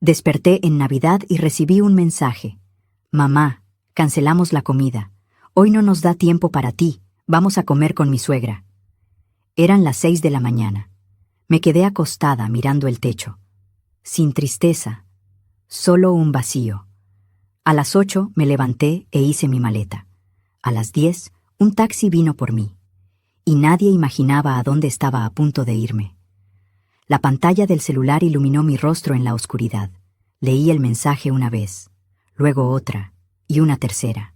Desperté en Navidad y recibí un mensaje. Mamá, cancelamos la comida. Hoy no nos da tiempo para ti. Vamos a comer con mi suegra. Eran las 6 de la mañana. Me quedé acostada mirando el techo. Sin tristeza, solo un vacío. A las 8 me levanté e hice mi maleta. A las 10, un taxi vino por mí. Y nadie imaginaba a dónde estaba a punto de irme. La pantalla del celular iluminó mi rostro en la oscuridad. Leí el mensaje una vez, luego otra y una tercera.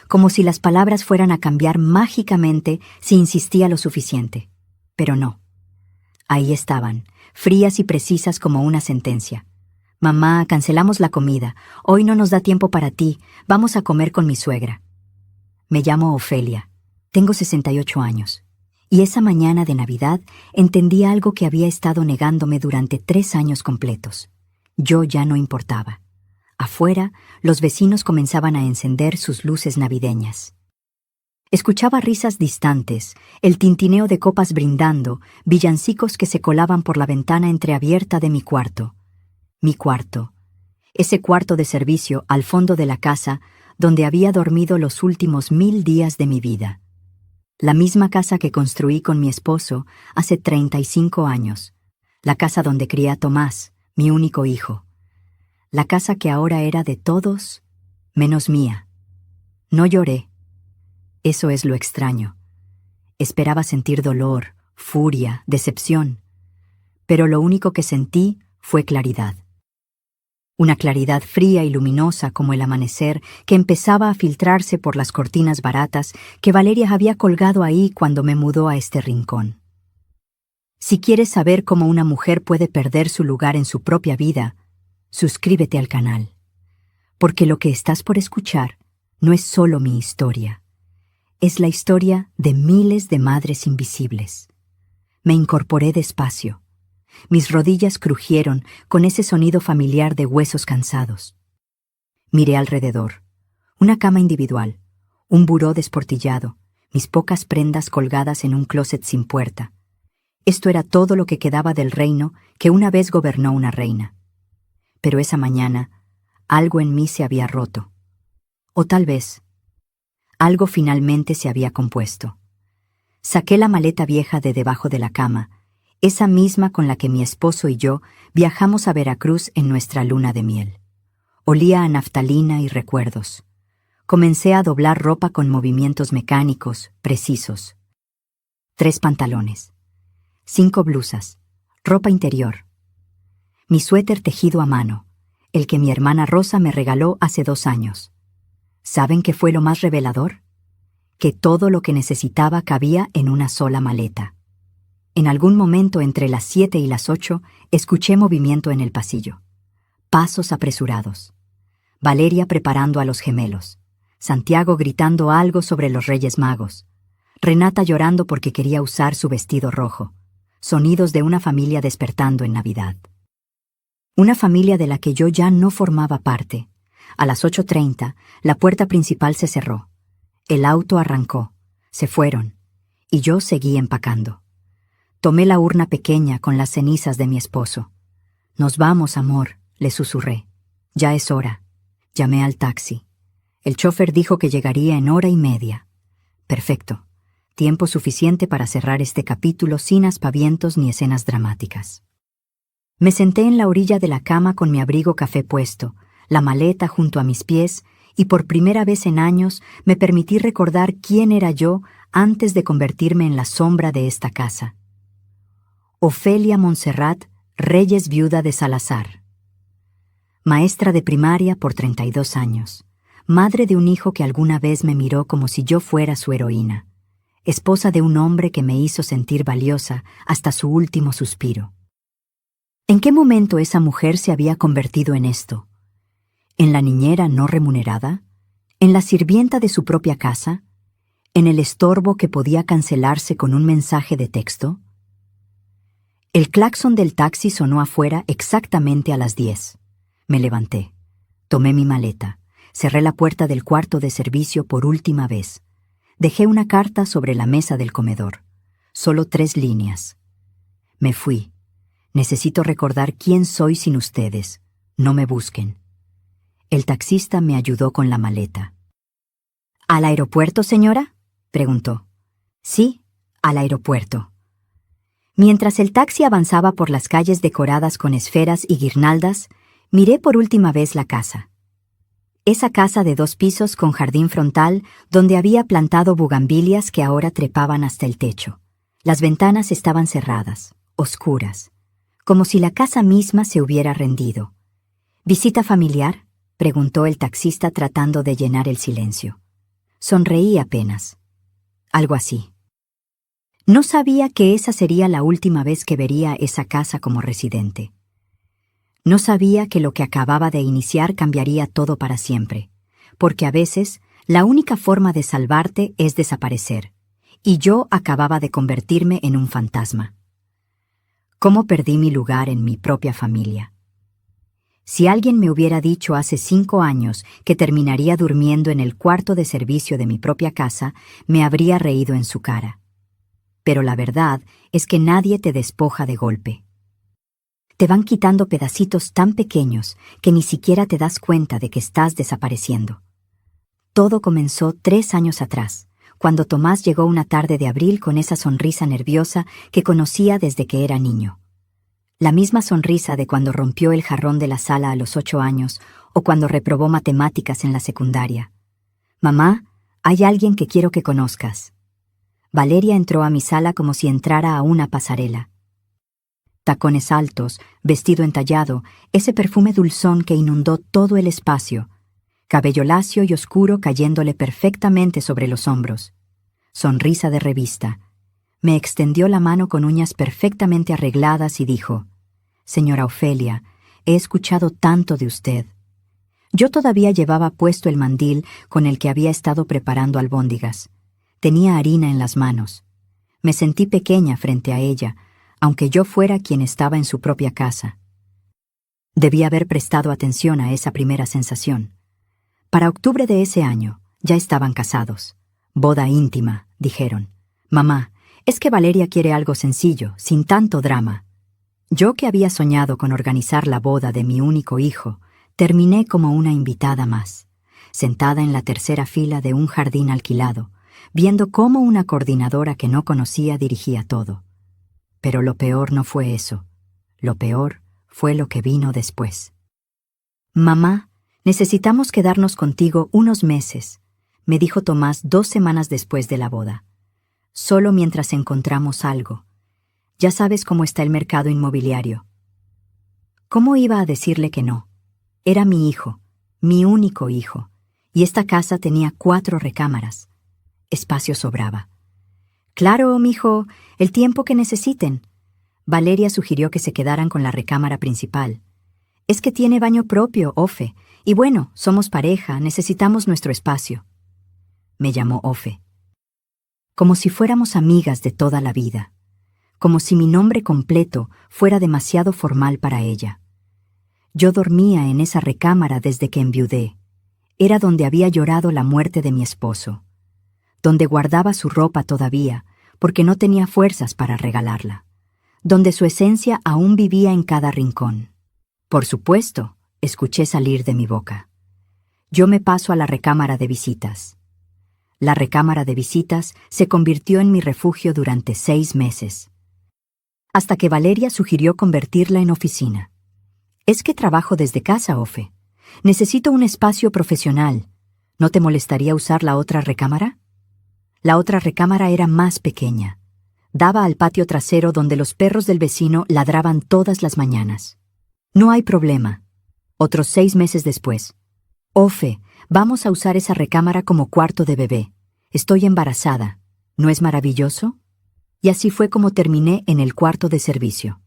Como si las palabras fueran a cambiar mágicamente si insistía lo suficiente. Pero no. Ahí estaban, frías y precisas como una sentencia. Mamá, cancelamos la comida. Hoy no nos da tiempo para ti. Vamos a comer con mi suegra. Me llamo Ofelia. Tengo 68 años. Y esa mañana de Navidad entendí algo que había estado negándome durante 3 años completos. Yo ya no importaba. Afuera, los vecinos comenzaban a encender sus luces navideñas. Escuchaba risas distantes, el tintineo de copas brindando, villancicos que se colaban por la ventana entreabierta de mi cuarto. Mi cuarto. Ese cuarto de servicio al fondo de la casa donde había dormido los últimos 1000 días de mi vida. La misma casa que construí con mi esposo hace 35 años. La casa donde crié a Tomás, mi único hijo. La casa que ahora era de todos, menos mía. No lloré. Eso es lo extraño. Esperaba sentir dolor, furia, decepción. Pero lo único que sentí fue claridad. Una claridad fría y luminosa como el amanecer que empezaba a filtrarse por las cortinas baratas que Valeria había colgado ahí cuando me mudó a este rincón. Si quieres saber cómo una mujer puede perder su lugar en su propia vida, suscríbete al canal. Porque lo que estás por escuchar no es solo mi historia. Es la historia de miles de madres invisibles. Me incorporé despacio. Mis rodillas crujieron con ese sonido familiar de huesos cansados. Miré alrededor. Una cama individual, un buró desportillado, mis pocas prendas colgadas en un closet sin puerta. Esto era todo lo que quedaba del reino que una vez gobernó una reina. Pero esa mañana, algo en mí se había roto. O tal vez, algo finalmente se había compuesto. Saqué la maleta vieja de debajo de la cama, esa misma con la que mi esposo y yo viajamos a Veracruz en nuestra luna de miel. Olía a naftalina y recuerdos. Comencé a doblar ropa con movimientos mecánicos, precisos. 3 pantalones, 5 blusas, ropa interior. Mi suéter tejido a mano, el que mi hermana Rosa me regaló hace 2 años. ¿Saben qué fue lo más revelador? Que todo lo que necesitaba cabía en una sola maleta. En algún momento entre las 7 y las 8 escuché movimiento en el pasillo. Pasos apresurados. Valeria preparando a los gemelos. Santiago gritando algo sobre los Reyes Magos. Renata llorando porque quería usar su vestido rojo. Sonidos de una familia despertando en Navidad. Una familia de la que yo ya no formaba parte. A las 8:30, la puerta principal se cerró. El auto arrancó. Se fueron. Y yo seguí empacando. Tomé la urna pequeña con las cenizas de mi esposo. «Nos vamos, amor», le susurré. «Ya es hora». Llamé al taxi. El chofer dijo que llegaría en 1:30. Perfecto. Tiempo suficiente para cerrar este capítulo sin aspavientos ni escenas dramáticas. Me senté en la orilla de la cama con mi abrigo café puesto, la maleta junto a mis pies, y por primera vez en años me permití recordar quién era yo antes de convertirme en la sombra de esta casa. Ofelia Montserrat Reyes, viuda de Salazar. Maestra de primaria por 32 años. Madre de un hijo que alguna vez me miró como si yo fuera su heroína. Esposa de un hombre que me hizo sentir valiosa hasta su último suspiro. ¿En qué momento esa mujer se había convertido en esto? ¿En la niñera no remunerada? ¿En la sirvienta de su propia casa? ¿En el estorbo que podía cancelarse con un mensaje de texto? El claxon del taxi sonó afuera exactamente a las 10. Me levanté. Tomé mi maleta. Cerré la puerta del cuarto de servicio por última vez. Dejé una carta sobre la mesa del comedor. Solo 3 líneas. Me fui. Necesito recordar quién soy sin ustedes. No me busquen. El taxista me ayudó con la maleta. ¿Al aeropuerto, señora?, preguntó. Sí, al aeropuerto. Mientras el taxi avanzaba por las calles decoradas con esferas y guirnaldas, miré por última vez la casa. Esa casa de 2 pisos con jardín frontal donde había plantado bugambilias que ahora trepaban hasta el techo. Las ventanas estaban cerradas, oscuras, como si la casa misma se hubiera rendido. ¿Visita familiar?, preguntó el taxista tratando de llenar el silencio. Sonreí apenas. Algo así. No sabía que esa sería la última vez que vería esa casa como residente. No sabía que lo que acababa de iniciar cambiaría todo para siempre, porque a veces la única forma de salvarte es desaparecer, y yo acababa de convertirme en un fantasma. ¿Cómo perdí mi lugar en mi propia familia? Si alguien me hubiera dicho hace 5 años que terminaría durmiendo en el cuarto de servicio de mi propia casa, me habría reído en su cara. Pero la verdad es que nadie te despoja de golpe. Te van quitando pedacitos tan pequeños que ni siquiera te das cuenta de que estás desapareciendo. Todo comenzó 3 años atrás, cuando Tomás llegó una tarde de abril con esa sonrisa nerviosa que conocía desde que era niño. La misma sonrisa de cuando rompió el jarrón de la sala a los 8 años o cuando reprobó matemáticas en la secundaria. «Mamá, hay alguien que quiero que conozcas». Valeria entró a mi sala como si entrara a una pasarela. Tacones altos, vestido entallado, ese perfume dulzón que inundó todo el espacio, cabello lacio y oscuro cayéndole perfectamente sobre los hombros. Sonrisa de revista. Me extendió la mano con uñas perfectamente arregladas y dijo: «Señora Ofelia, he escuchado tanto de usted». Yo todavía llevaba puesto el mandil con el que había estado preparando albóndigas. Tenía harina en las manos. Me sentí pequeña frente a ella, aunque yo fuera quien estaba en su propia casa. Debí haber prestado atención a esa primera sensación. Para octubre de ese año, ya estaban casados. «Boda íntima», dijeron. «Mamá, es que Valeria quiere algo sencillo, sin tanto drama». Yo que había soñado con organizar la boda de mi único hijo, terminé como una invitada más, sentada en la tercera fila de un jardín alquilado, viendo cómo una coordinadora que no conocía dirigía todo. Pero lo peor no fue eso. Lo peor fue lo que vino después. «Mamá, necesitamos quedarnos contigo unos meses», me dijo Tomás 2 semanas después de la boda. «Solo mientras encontramos algo. Ya sabes cómo está el mercado inmobiliario». ¿Cómo iba a decirle que no? Era mi hijo, mi único hijo, y esta casa tenía 4 recámaras. Espacio sobraba. «Claro, mijo, el tiempo que necesiten». Valeria sugirió que se quedaran con la recámara principal. «Es que tiene baño propio, Ofe, y bueno, somos pareja, necesitamos nuestro espacio». Me llamó Ofe. Como si fuéramos amigas de toda la vida. Como si mi nombre completo fuera demasiado formal para ella. Yo dormía en esa recámara desde que enviudé. Era donde había llorado la muerte de mi esposo. Donde guardaba su ropa todavía, porque no tenía fuerzas para regalarla. Donde su esencia aún vivía en cada rincón. «Por supuesto», escuché salir de mi boca. «Yo me paso a la recámara de visitas». La recámara de visitas se convirtió en mi refugio durante 6 meses. Hasta que Valeria sugirió convertirla en oficina. «Es que trabajo desde casa, Ofe. Necesito un espacio profesional. ¿No te molestaría usar la otra recámara?» La otra recámara era más pequeña. Daba al patio trasero donde los perros del vecino ladraban todas las mañanas. «No hay problema». Otros 6 meses después. «Ofe, vamos a usar esa recámara como cuarto de bebé. Estoy embarazada. ¿No es maravilloso?» Y así fue como terminé en el cuarto de servicio.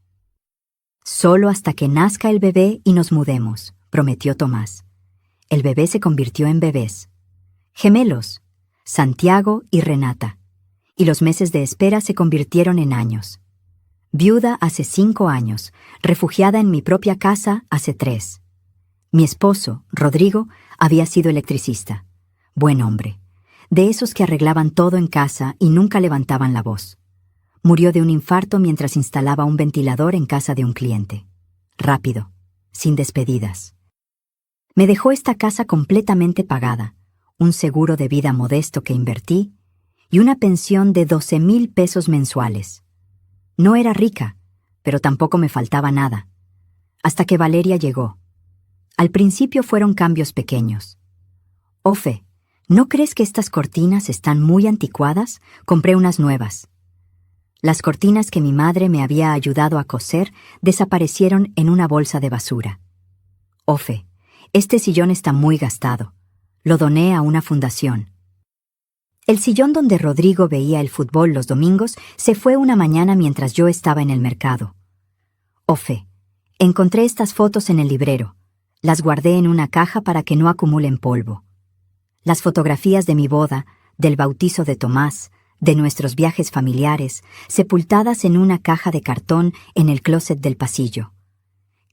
«Solo hasta que nazca el bebé y nos mudemos», prometió Tomás. El bebé se convirtió en bebés. Gemelos. Santiago y Renata, y los meses de espera se convirtieron en años. Viuda hace 5 años, refugiada en mi propia casa hace 3. Mi esposo, Rodrigo, había sido electricista. Buen hombre, de esos que arreglaban todo en casa y nunca levantaban la voz. Murió de un infarto mientras instalaba un ventilador en casa de un cliente. Rápido, sin despedidas. Me dejó esta casa completamente pagada, un seguro de vida modesto que invertí y una pensión de 12,000 pesos mensuales. No era rica, pero tampoco me faltaba nada. Hasta que Valeria llegó. Al principio fueron cambios pequeños. Ofe, ¿no crees que estas cortinas están muy anticuadas? Compré unas nuevas. Las cortinas que mi madre me había ayudado a coser desaparecieron en una bolsa de basura. Ofe, este sillón está muy gastado. Lo doné a una fundación. El sillón donde Rodrigo veía el fútbol los domingos se fue una mañana mientras yo estaba en el mercado. Ofe, encontré estas fotos en el librero. Las guardé en una caja para que no acumulen polvo. Las fotografías de mi boda, del bautizo de Tomás, de nuestros viajes familiares, sepultadas en una caja de cartón en el closet del pasillo.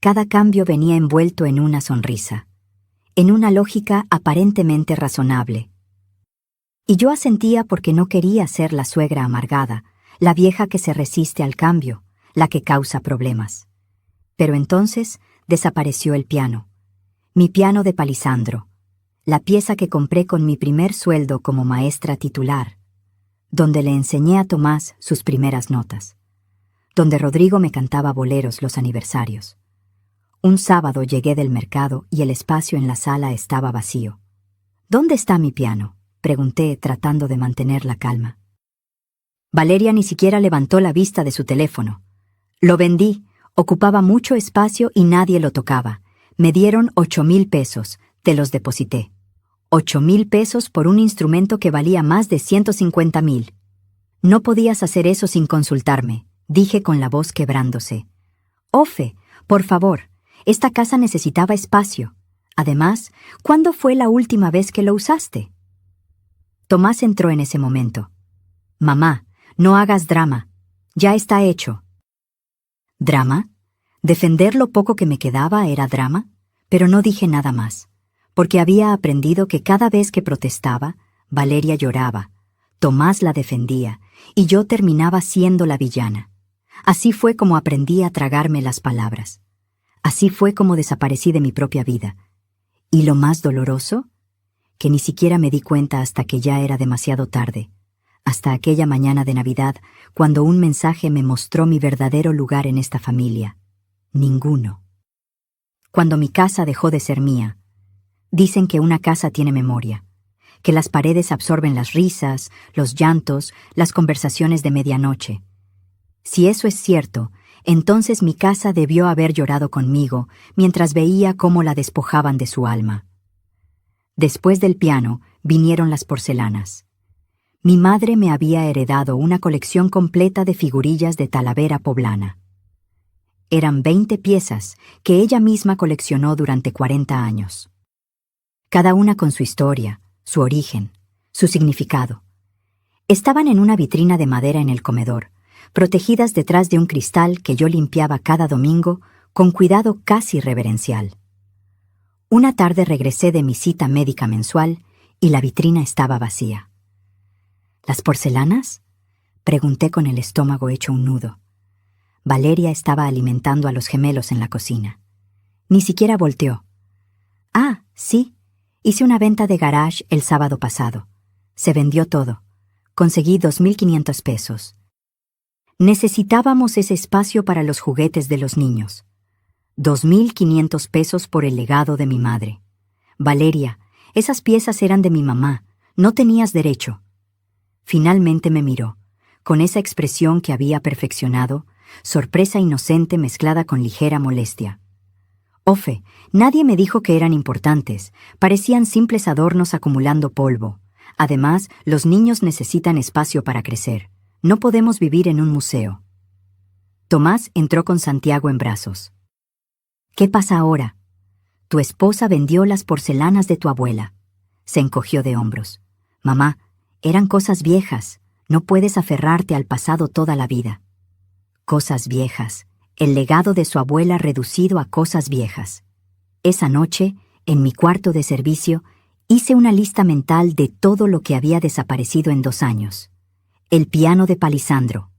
Cada cambio venía envuelto en una sonrisa, en una lógica aparentemente razonable. Y yo asentía porque no quería ser la suegra amargada, la vieja que se resiste al cambio, la que causa problemas. Pero entonces desapareció el piano. Mi piano de Palisandro, la pieza que compré con mi primer sueldo como maestra titular, donde le enseñé a Tomás sus primeras notas, donde Rodrigo me cantaba boleros los aniversarios. Un sábado llegué del mercado y el espacio en la sala estaba vacío. ¿Dónde está mi piano?, pregunté tratando de mantener la calma. Valeria ni siquiera levantó la vista de su teléfono. Lo vendí, ocupaba mucho espacio y nadie lo tocaba. Me dieron 8,000 pesos, te los deposité. 8,000 pesos por un instrumento que valía más de 150,000. No podías hacer eso sin consultarme, dije con la voz quebrándose. Ofe, por favor, esta casa necesitaba espacio. Además, ¿cuándo fue la última vez que lo usaste? Tomás entró en ese momento. Mamá, no hagas drama. Ya está hecho. ¿Drama? ¿Defender lo poco que me quedaba era drama? Pero no dije nada más, porque había aprendido que cada vez que protestaba, Valeria lloraba, Tomás la defendía, y yo terminaba siendo la villana. Así fue como aprendí a tragarme las palabras. Así fue como desaparecí de mi propia vida. ¿Y lo más doloroso? Que ni siquiera me di cuenta hasta que ya era demasiado tarde, hasta aquella mañana de Navidad, cuando un mensaje me mostró mi verdadero lugar en esta familia. Ninguno. Cuando mi casa dejó de ser mía. Dicen que una casa tiene memoria, que las paredes absorben las risas, los llantos, las conversaciones de medianoche. Si eso es cierto, entonces mi casa debió haber llorado conmigo mientras veía cómo la despojaban de su alma. Después del piano vinieron las porcelanas. Mi madre me había heredado una colección completa de figurillas de Talavera poblana. Eran 20 piezas que ella misma coleccionó durante 40 años. Cada una con su historia, su origen, su significado. Estaban en una vitrina de madera en el comedor, protegidas detrás de un cristal que yo limpiaba cada domingo con cuidado casi reverencial. Una tarde regresé de mi cita médica mensual y la vitrina estaba vacía. ¿Las porcelanas?, pregunté con el estómago hecho un nudo. Valeria estaba alimentando a los gemelos en la cocina. Ni siquiera volteó. Ah, sí, hice una venta de garage el sábado pasado. Se vendió todo. Conseguí 2,500 pesos. Necesitábamos ese espacio para los juguetes de los niños. 2,500 pesos por el legado de mi madre. Valeria, esas piezas eran de mi mamá. No tenías derecho. Finalmente me miró, con esa expresión que había perfeccionado, sorpresa inocente mezclada con ligera molestia. Ofe, nadie me dijo que eran importantes. Parecían simples adornos acumulando polvo. Además, los niños necesitan espacio para crecer. No podemos vivir en un museo. Tomás entró con Santiago en brazos. ¿Qué pasa ahora? Tu esposa vendió las porcelanas de tu abuela. Se encogió de hombros. Mamá, eran cosas viejas. No puedes aferrarte al pasado toda la vida. Cosas viejas. El legado de su abuela reducido a cosas viejas. Esa noche, en mi cuarto de servicio, hice una lista mental de todo lo que había desaparecido en 2 años. El piano de Palisandro,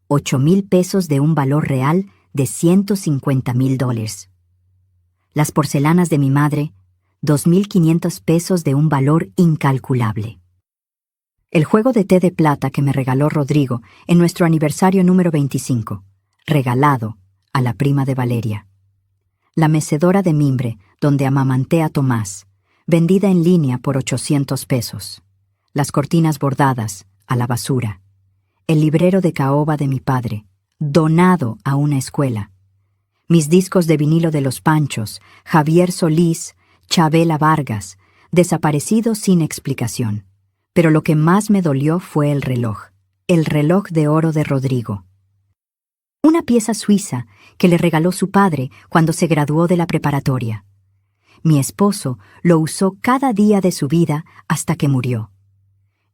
$8,000 de un valor real de $150,000. Las porcelanas de mi madre, $2,500 de un valor incalculable. El juego de té de plata que me regaló Rodrigo en nuestro aniversario número 25, regalado a la prima de Valeria. La mecedora de mimbre donde amamanté a Tomás, vendida en línea por $800. Las cortinas bordadas, a la basura. El librero de caoba de mi padre, donado a una escuela. Mis discos de vinilo de Los Panchos, Javier Solís, Chabela Vargas, desaparecidos sin explicación. Pero lo que más me dolió fue el reloj de oro de Rodrigo. Una pieza suiza que le regaló su padre cuando se graduó de la preparatoria. Mi esposo lo usó cada día de su vida hasta que murió.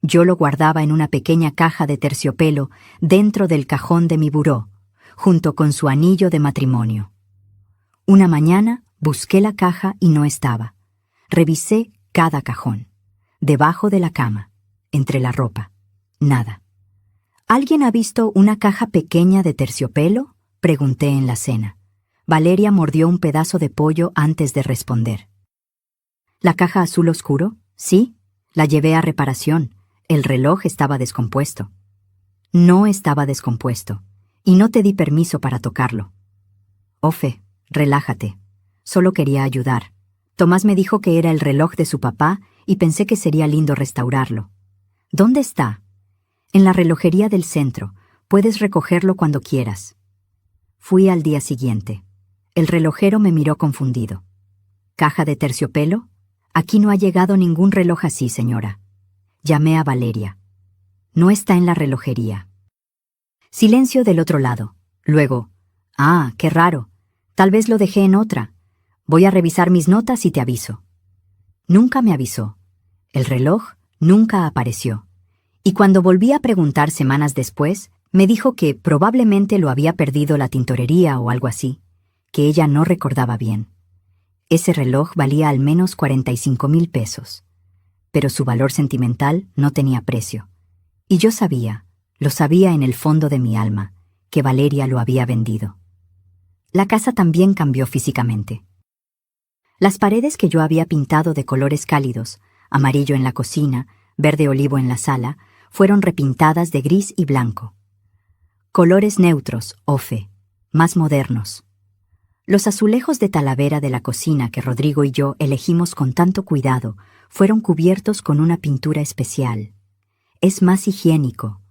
Yo lo guardaba en una pequeña caja de terciopelo dentro del cajón de mi buró, junto con su anillo de matrimonio. Una mañana busqué la caja y no estaba. Revisé cada cajón, debajo de la cama, entre la ropa. Nada. ¿Alguien ha visto una caja pequeña de terciopelo?, pregunté en la cena. Valeria mordió un pedazo de pollo antes de responder. ¿La caja azul oscuro? Sí, la llevé a reparación. El reloj estaba descompuesto. No estaba descompuesto, y no te di permiso para tocarlo. Ofe, relájate. Solo quería ayudar. Tomás me dijo que era el reloj de su papá y pensé que sería lindo restaurarlo. ¿Dónde está? En la relojería del centro. Puedes recogerlo cuando quieras. Fui al día siguiente. El relojero me miró confundido. ¿Caja de terciopelo? Aquí no ha llegado ningún reloj así, señora. Llamé a Valeria. No está en la relojería. Silencio del otro lado. Luego, qué raro. Tal vez lo dejé en otra. Voy a revisar mis notas y te aviso. Nunca me avisó. El reloj nunca apareció. Y cuando volví a preguntar semanas después, me dijo que probablemente lo había perdido la tintorería o algo así, que ella no recordaba bien. Ese reloj valía al menos $45,000, pero su valor sentimental no tenía precio. Y yo sabía, lo sabía en el fondo de mi alma, que Valeria lo había vendido. La casa también cambió físicamente. Las paredes que yo había pintado de colores cálidos, amarillo en la cocina, verde olivo en la sala, fueron repintadas de gris y blanco. Colores neutros, Ofe, más modernos. Los azulejos de talavera de la cocina que Rodrigo y yo elegimos con tanto cuidado fueron cubiertos con una pintura especial. Es más higiénico.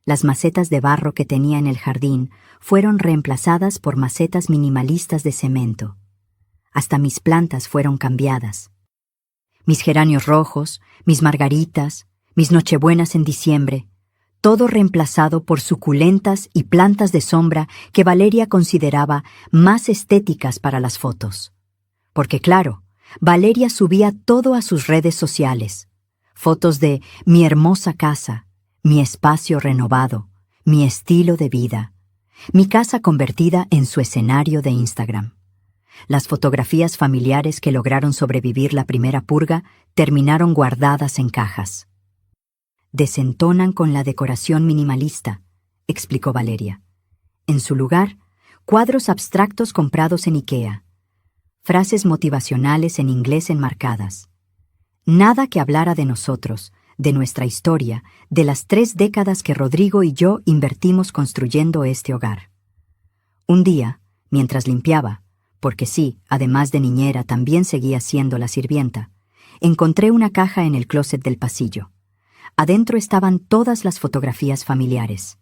Las macetas de barro que tenía en el jardín fueron reemplazadas por macetas minimalistas de cemento. Hasta mis plantas fueron cambiadas. Mis geranios rojos, mis margaritas, mis nochebuenas en diciembre, todo reemplazado por suculentas y plantas de sombra que Valeria consideraba más estéticas para las fotos. Porque claro, Valeria subía todo a sus redes sociales. Fotos de mi hermosa casa, mi espacio renovado, mi estilo de vida, mi casa convertida en su escenario de Instagram. Las fotografías familiares que lograron sobrevivir la primera purga terminaron guardadas en cajas. Desentonan con la decoración minimalista, explicó Valeria. En su lugar, cuadros abstractos comprados en IKEA, frases motivacionales en inglés enmarcadas. Nada que hablara de nosotros, de nuestra historia, de las 3 décadas que Rodrigo y yo invertimos construyendo este hogar. Un día, mientras limpiaba, porque sí, además de niñera también seguía siendo la sirvienta, encontré una caja en el closet del pasillo. Adentro estaban todas las fotografías familiares.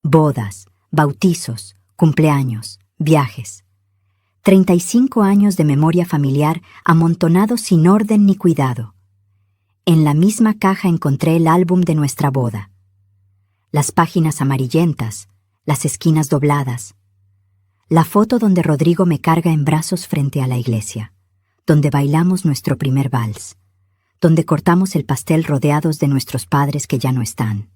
Bodas, bautizos, cumpleaños, viajes. 35 años de memoria familiar amontonados sin orden ni cuidado. En la misma caja encontré el álbum de nuestra boda. Las páginas amarillentas, las esquinas dobladas. La foto donde Rodrigo me carga en brazos frente a la iglesia, donde bailamos nuestro primer vals, donde cortamos el pastel rodeados de nuestros padres que ya no están.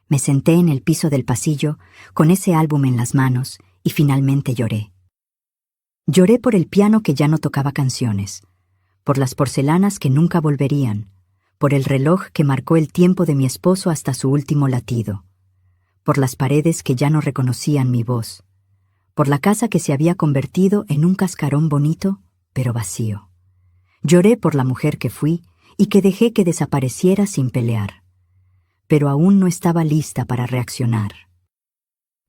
Me senté en el piso del pasillo con ese álbum en las manos y finalmente lloré. Lloré por el piano que ya no tocaba canciones, por las porcelanas que nunca volverían, por el reloj que marcó el tiempo de mi esposo hasta su último latido, por las paredes que ya no reconocían mi voz, por la casa que se había convertido en un cascarón bonito, pero vacío. Lloré por la mujer que fui y que dejé que desapareciera sin pelear. Pero aún no estaba lista para reaccionar.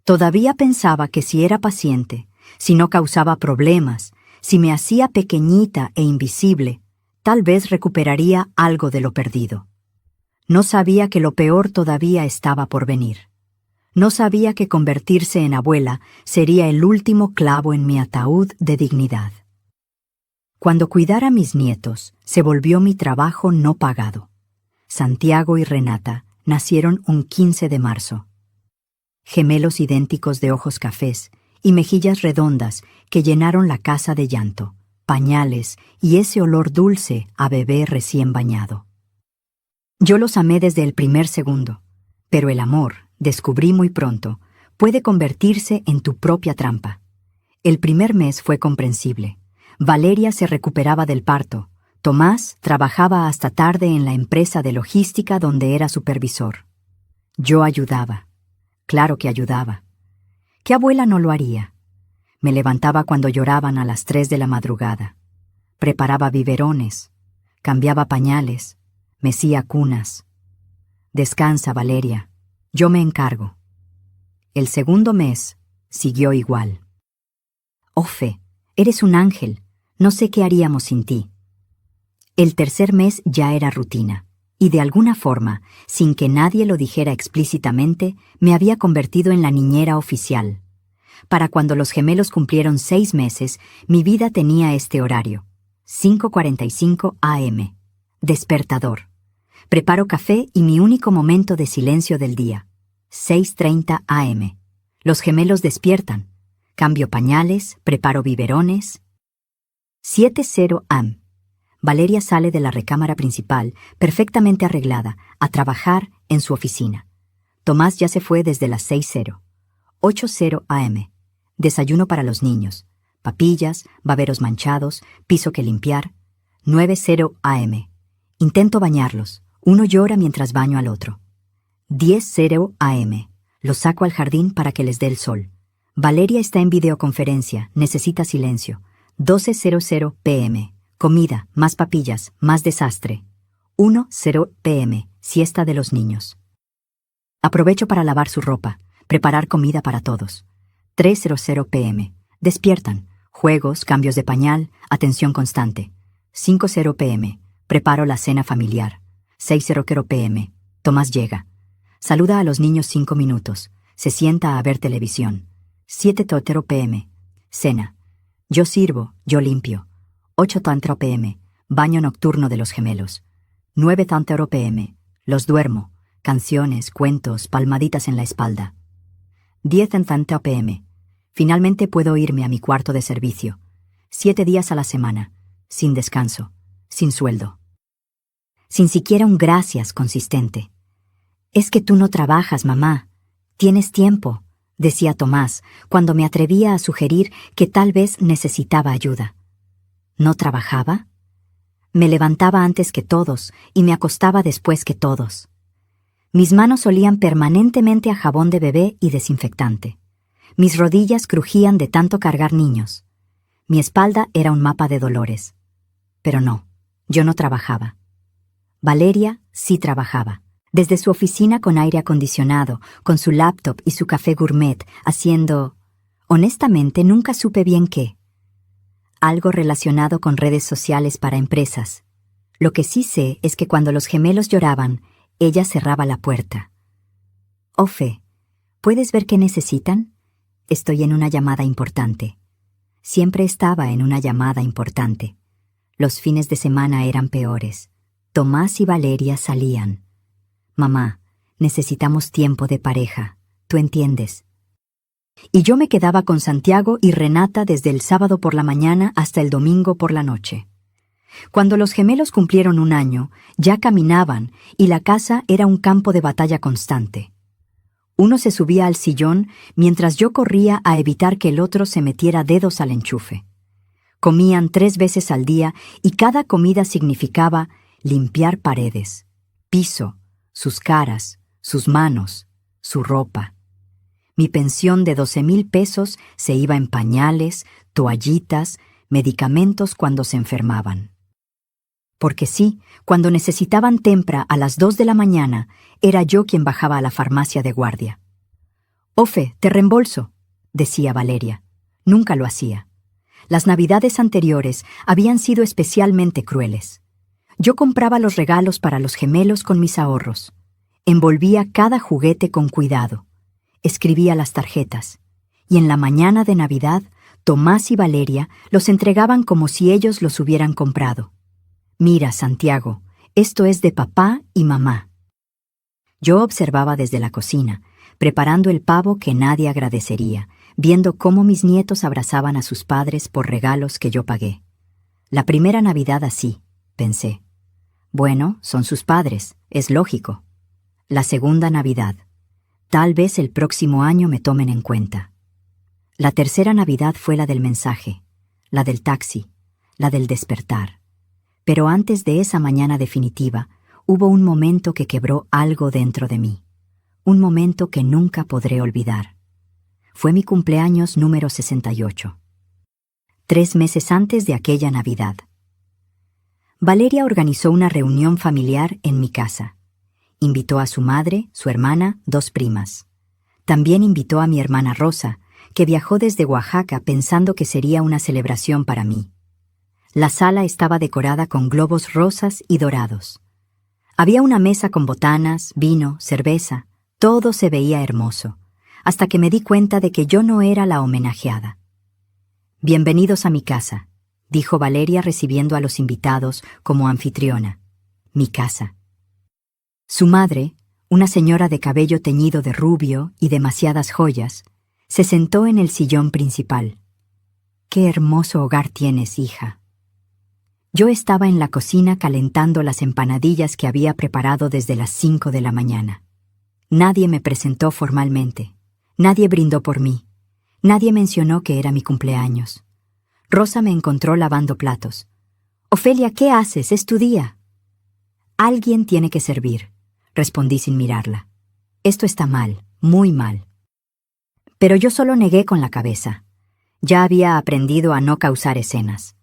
Todavía pensaba que si era paciente, si no causaba problemas, si me hacía pequeñita e invisible, tal vez recuperaría algo de lo perdido. No sabía que lo peor todavía estaba por venir. No sabía que convertirse en abuela sería el último clavo en mi ataúd de dignidad. Cuando cuidar a mis nietos, se volvió mi trabajo no pagado. Santiago y Renata nacieron un 15 de marzo. Gemelos idénticos de ojos cafés y mejillas redondas que llenaron la casa de llanto, pañales y ese olor dulce a bebé recién bañado. Yo los amé desde el primer segundo, pero el amor, descubrí muy pronto, puede convertirse en tu propia trampa. El primer mes fue comprensible. Valeria se recuperaba del parto. Tomás trabajaba hasta tarde en la empresa de logística donde era supervisor. Yo ayudaba. Claro que ayudaba. ¿Qué abuela no lo haría? Me levantaba cuando lloraban a las 3 de la madrugada. Preparaba biberones. Cambiaba pañales. Mecía cunas. Descansa, Valeria. Yo me encargo. El segundo mes siguió igual. Ofe, eres un ángel. No sé qué haríamos sin ti. El tercer mes ya era rutina, y de alguna forma, sin que nadie lo dijera explícitamente, me había convertido en la niñera oficial. Para cuando los gemelos cumplieron 6 meses, mi vida tenía este horario. 5:45 a.m. Despertador. Preparo café y mi único momento de silencio del día. 6:30 a.m. Los gemelos despiertan. Cambio pañales, preparo biberones. 7:0 a.m. Valeria sale de la recámara principal, perfectamente arreglada, a trabajar en su oficina. Tomás ya se fue desde las 6:00. 8:0 a.m. Desayuno para los niños. Papillas, baberos manchados, piso que limpiar. 9:0 a.m. Intento bañarlos. Uno llora mientras baño al otro. 10:0 a.m. Los saco al jardín para que les dé el sol. Valeria está en videoconferencia, necesita silencio. 12:00 p.m. Comida, más papillas, más desastre. 1:0 p.m. Siesta de los niños. Aprovecho para lavar su ropa, preparar comida para todos. 3:00 p.m. Despiertan. Juegos, cambios de pañal, atención constante. 5:0 p.m. Preparo la cena familiar. 6:00 p.m. Tomás llega. Saluda a los niños 5 minutos. Se sienta a ver televisión. 7:00 p.m. Cena. Yo sirvo, yo limpio. 8:00 p.m. Baño nocturno de los gemelos. 9:00 p.m. Los duermo. Canciones, cuentos, palmaditas en la espalda. 10:00 p.m. Finalmente puedo irme a mi cuarto de servicio. 7 días a la semana. Sin descanso. Sin sueldo. Sin siquiera un gracias consistente. Es que tú no trabajas, mamá. Tienes tiempo, decía Tomás, cuando me atrevía a sugerir que tal vez necesitaba ayuda. ¿No trabajaba? Me levantaba antes que todos y me acostaba después que todos. Mis manos olían permanentemente a jabón de bebé y desinfectante. Mis rodillas crujían de tanto cargar niños. Mi espalda era un mapa de dolores. Pero no, yo no trabajaba. Valeria sí trabajaba. Desde su oficina con aire acondicionado, con su laptop y su café gourmet, haciendo... Honestamente, nunca supe bien qué. Algo relacionado con redes sociales para empresas. Lo que sí sé es que cuando los gemelos lloraban, ella cerraba la puerta. Ofe, ¿puedes ver qué necesitan? Estoy en una llamada importante. Siempre estaba en una llamada importante. Los fines de semana eran peores. Tomás y Valeria salían. Mamá, necesitamos tiempo de pareja, ¿tú entiendes? Y yo me quedaba con Santiago y Renata desde el sábado por la mañana hasta el domingo por la noche. Cuando los gemelos cumplieron 1 año, ya caminaban y la casa era un campo de batalla constante. Uno se subía al sillón mientras yo corría a evitar que el otro se metiera dedos al enchufe. Comían 3 veces al día y cada comida significaba limpiar paredes, piso, sus caras, sus manos, su ropa. Mi pensión de 12,000 pesos se iba en pañales, toallitas, medicamentos cuando se enfermaban. Porque sí, cuando necesitaban tempra a las 2 de la mañana, era yo quien bajaba a la farmacia de guardia. «Ofe, te reembolso», decía Valeria. Nunca lo hacía. Las navidades anteriores habían sido especialmente crueles. Yo compraba los regalos para los gemelos con mis ahorros. Envolvía cada juguete con cuidado. Escribía las tarjetas. Y en la mañana de Navidad, Tomás y Valeria los entregaban como si ellos los hubieran comprado. «Mira, Santiago, esto es de papá y mamá». Yo observaba desde la cocina, preparando el pavo que nadie agradecería, viendo cómo mis nietos abrazaban a sus padres por regalos que yo pagué. La primera Navidad así, pensé. Bueno, son sus padres, es lógico. La segunda Navidad. Tal vez el próximo año me tomen en cuenta. La tercera Navidad fue la del mensaje, la del taxi, la del despertar. Pero antes de esa mañana definitiva, hubo un momento que quebró algo dentro de mí. Un momento que nunca podré olvidar. Fue mi cumpleaños número 68. 3 meses antes de aquella Navidad. Valeria organizó una reunión familiar en mi casa. Invitó a su madre, su hermana, 2 primas. También invitó a mi hermana Rosa, que viajó desde Oaxaca pensando que sería una celebración para mí. La sala estaba decorada con globos rosas y dorados. Había una mesa con botanas, vino, cerveza. Todo se veía hermoso, hasta que me di cuenta de que yo no era la homenajeada. «Bienvenidos a mi casa», dijo Valeria recibiendo a los invitados como anfitriona. Mi casa. Su madre, una señora de cabello teñido de rubio y demasiadas joyas, se sentó en el sillón principal. «Qué hermoso hogar tienes, hija». Yo estaba en la cocina calentando las empanadillas que había preparado desde las 5 de la mañana. Nadie me presentó formalmente. Nadie brindó por mí. Nadie mencionó que era mi cumpleaños. Rosa me encontró lavando platos. «Ofelia, ¿qué haces? Es tu día». «Alguien tiene que servir», respondí sin mirarla. «Esto está mal, muy mal». Pero yo solo negué con la cabeza. Ya había aprendido a no causar escenas.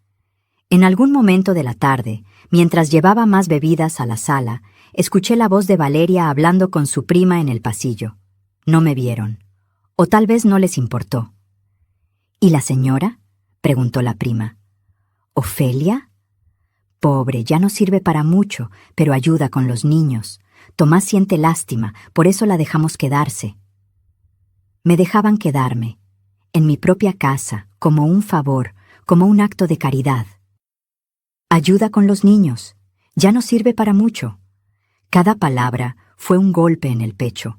En algún momento de la tarde, mientras llevaba más bebidas a la sala, escuché la voz de Valeria hablando con su prima en el pasillo. No me vieron. O tal vez no les importó. «¿Y la señora?», preguntó la prima. «¿Ofelia? Pobre, ya no sirve para mucho, pero ayuda con los niños. Tomás siente lástima, por eso la dejamos quedarse». Me dejaban quedarme, en mi propia casa, como un favor, como un acto de caridad. Ayuda con los niños. Ya no sirve para mucho. Cada palabra fue un golpe en el pecho.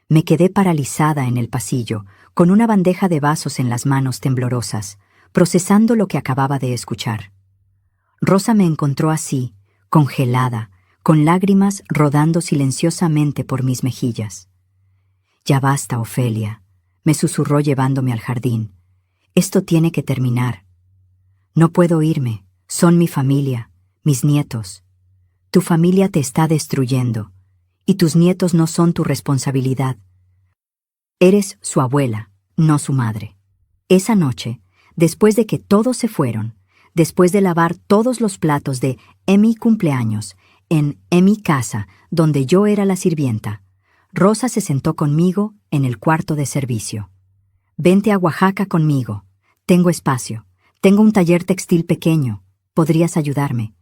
Me quedé paralizada en el pasillo, con una bandeja de vasos en las manos temblorosas, procesando lo que acababa de escuchar. Rosa me encontró así, congelada, con lágrimas rodando silenciosamente por mis mejillas. «Ya basta, Ofelia», me susurró llevándome al jardín. «Esto tiene que terminar. No puedo irme. Son mi familia, mis nietos. Tu familia te está destruyendo, y tus nietos no son tu responsabilidad. Eres su abuela, no su madre». Esa noche, después de que todos se fueron, después de lavar todos los platos de mi cumpleaños en mi casa, donde yo era la sirvienta, Rosa se sentó conmigo en el cuarto de servicio. «Vente a Oaxaca conmigo. Tengo espacio. Tengo un taller textil pequeño. Podrías ayudarme.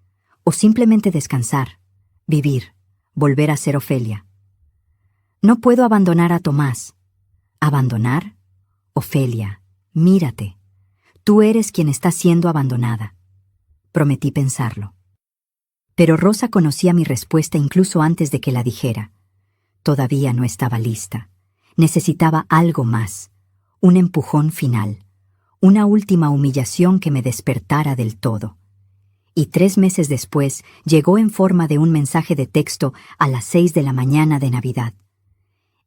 O simplemente descansar, vivir, volver a ser Ofelia». «No puedo abandonar a Tomás». «¿Abandonar? Ofelia, mírate. Tú eres quien está siendo abandonada». Prometí pensarlo. Pero Rosa conocía mi respuesta incluso antes de que la dijera. Todavía no estaba lista. Necesitaba algo más, un empujón final, una última humillación que me despertara del todo. Y 3 meses después llegó en forma de un mensaje de texto a las 6 de la mañana de Navidad.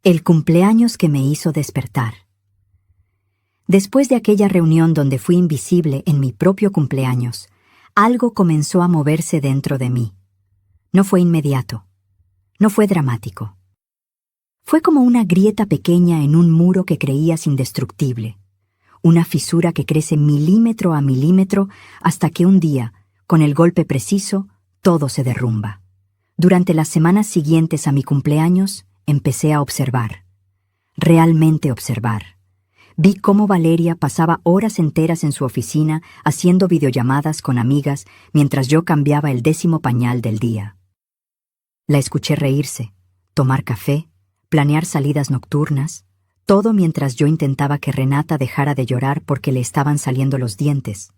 El cumpleaños que me hizo despertar. Después de aquella reunión donde fui invisible en mi propio cumpleaños, algo comenzó a moverse dentro de mí. No fue inmediato. No fue dramático. Fue como una grieta pequeña en un muro que creías indestructible, una fisura que crece milímetro a milímetro hasta que un día, con el golpe preciso, todo se derrumba. Durante las semanas siguientes a mi cumpleaños, empecé a observar, realmente observar. Vi cómo Valeria pasaba horas enteras en su oficina haciendo videollamadas con amigas mientras yo cambiaba el 10º pañal del día. La escuché reírse, tomar café, planear salidas nocturnas, todo mientras yo intentaba que Renata dejara de llorar porque le estaban saliendo los dientes.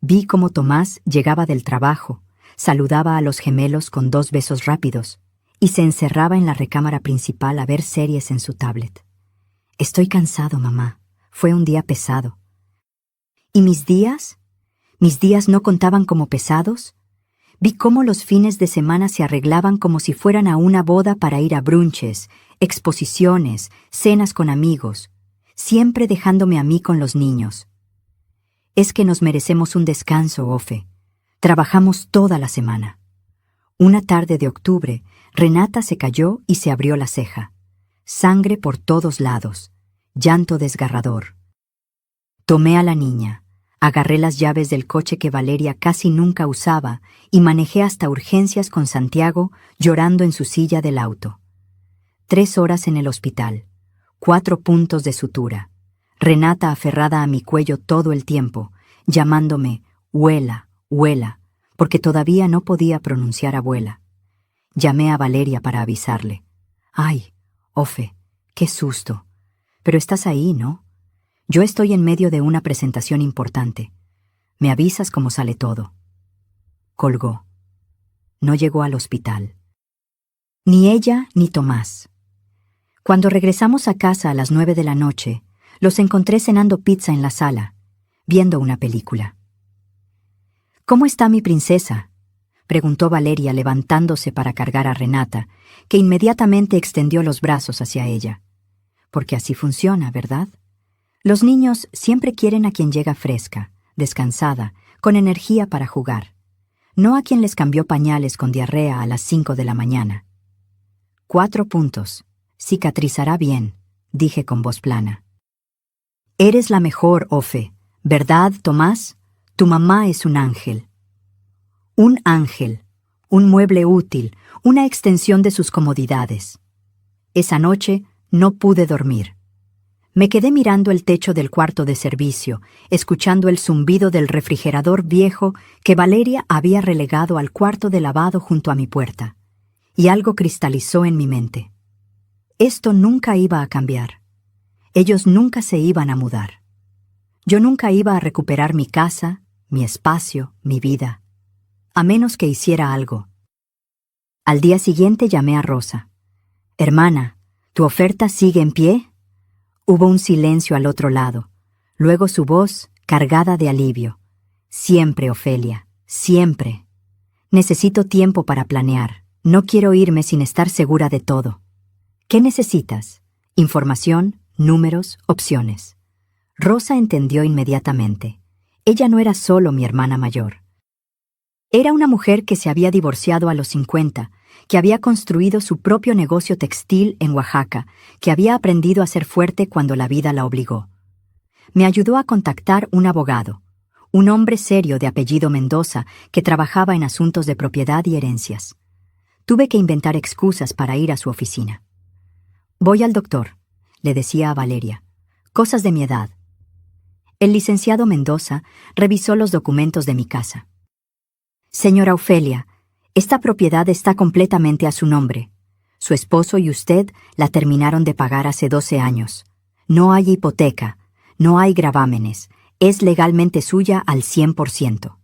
Vi cómo Tomás llegaba del trabajo, saludaba a los gemelos con 2 besos rápidos y se encerraba en la recámara principal a ver series en su tablet. Estoy cansado, mamá. Fue un día pesado. ¿Y mis días? ¿Mis días no contaban como pesados? Vi cómo los fines de semana se arreglaban como si fueran a una boda para ir a brunches, exposiciones, cenas con amigos, siempre dejándome a mí con los niños. Es que nos merecemos un descanso, Ofe. Trabajamos toda la semana. Una tarde de octubre, Renata se cayó y se abrió la ceja. Sangre por todos lados, llanto desgarrador. Tomé a la niña. Agarré las llaves del coche que Valeria casi nunca usaba y manejé hasta urgencias con Santiago llorando en su silla del auto. 3 horas en el hospital, 4 puntos de sutura. Renata aferrada a mi cuello todo el tiempo, llamándome abuela, abuela, porque todavía no podía pronunciar abuela. Llamé a Valeria para avisarle. Ay, Ofe, qué susto. Pero estás ahí, ¿no? Yo estoy en medio de una presentación importante. Me avisas cómo sale todo. Colgó. No llegó al hospital. Ni ella ni Tomás. Cuando regresamos a casa a las 9 de la noche, los encontré cenando pizza en la sala, viendo una película. ¿Cómo está mi princesa?, preguntó Valeria levantándose para cargar a Renata, que inmediatamente extendió los brazos hacia ella. Porque así funciona, ¿verdad? Los niños siempre quieren a quien llega fresca, descansada, con energía para jugar, no a quien les cambió pañales con diarrea a las 5 de la mañana. 4 puntos. Cicatrizará bien, dije con voz plana. Eres la mejor, Ofe, ¿verdad, Tomás? Tu mamá es un ángel. Un ángel, un mueble útil, una extensión de sus comodidades. Esa noche no pude dormir. Me quedé mirando el techo del cuarto de servicio, escuchando el zumbido del refrigerador viejo que Valeria había relegado al cuarto de lavado junto a mi puerta, y algo cristalizó en mi mente. Esto nunca iba a cambiar. Ellos nunca se iban a mudar. Yo nunca iba a recuperar mi casa, mi espacio, mi vida, a menos que hiciera algo. Al día siguiente llamé a Rosa. Hermana, ¿tu oferta sigue en pie? Hubo un silencio al otro lado, luego su voz cargada de alivio. Siempre, Ofelia, siempre. Necesito tiempo para planear. No quiero irme sin estar segura de todo. ¿Qué necesitas? Información, números, opciones. Rosa entendió inmediatamente. Ella no era solo mi hermana mayor. Era una mujer que se había divorciado a los 50, que había construido su propio negocio textil en Oaxaca, que había aprendido a ser fuerte cuando la vida la obligó. Me ayudó a contactar un abogado, un hombre serio de apellido Mendoza que trabajaba en asuntos de propiedad y herencias. Tuve que inventar excusas para ir a su oficina. Voy al doctor, le decía a Valeria. Cosas de mi edad. El licenciado Mendoza revisó los documentos de mi casa. Señora Ofelia, esta propiedad está completamente a su nombre. Su esposo y usted la terminaron de pagar hace 12 años. No hay hipoteca, no hay gravámenes, es legalmente suya al 100%.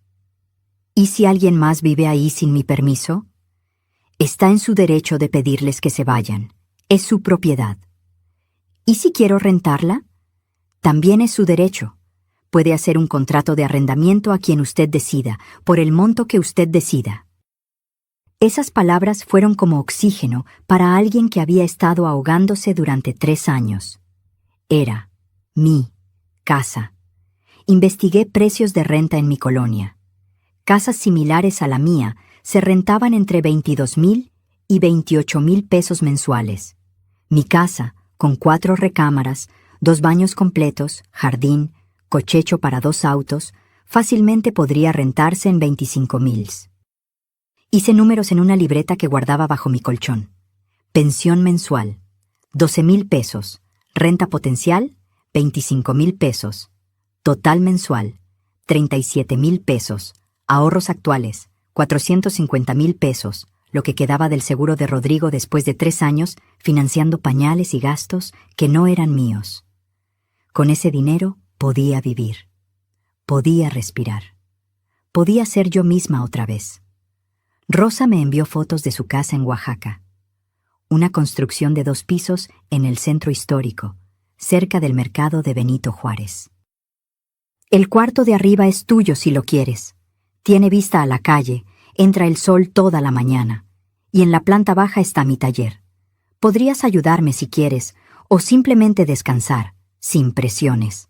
¿Y si alguien más vive ahí sin mi permiso? Está en su derecho de pedirles que se vayan. Es su propiedad. ¿Y si quiero rentarla? También es su derecho. Puede hacer un contrato de arrendamiento a quien usted decida, por el monto que usted decida. Esas palabras fueron como oxígeno para alguien que había estado ahogándose durante 3 años. Era mi casa. Investigué precios de renta en mi colonia. Casas similares a la mía se rentaban entre 22,000 y 28,000 pesos mensuales. Mi casa, con 4 recámaras, 2 baños completos, jardín, cochecho para 2 autos, fácilmente podría rentarse en 25,000. Hice números en una libreta que guardaba bajo mi colchón. Pensión mensual, 12,000 pesos. Renta potencial, 25,000 pesos. Total mensual, 37,000 pesos. Ahorros actuales, 450,000 pesos, lo que quedaba del seguro de Rodrigo después de 3 años financiando pañales y gastos que no eran míos. Con ese dinero podía vivir. Podía respirar. Podía ser yo misma otra vez. Rosa me envió fotos de su casa en Oaxaca. Una construcción de 2 pisos en el centro histórico, cerca del mercado de Benito Juárez. El cuarto de arriba es tuyo si lo quieres. Tiene vista a la calle, entra el sol toda la mañana. Y en la planta baja está mi taller. Podrías ayudarme si quieres, o simplemente descansar, sin presiones.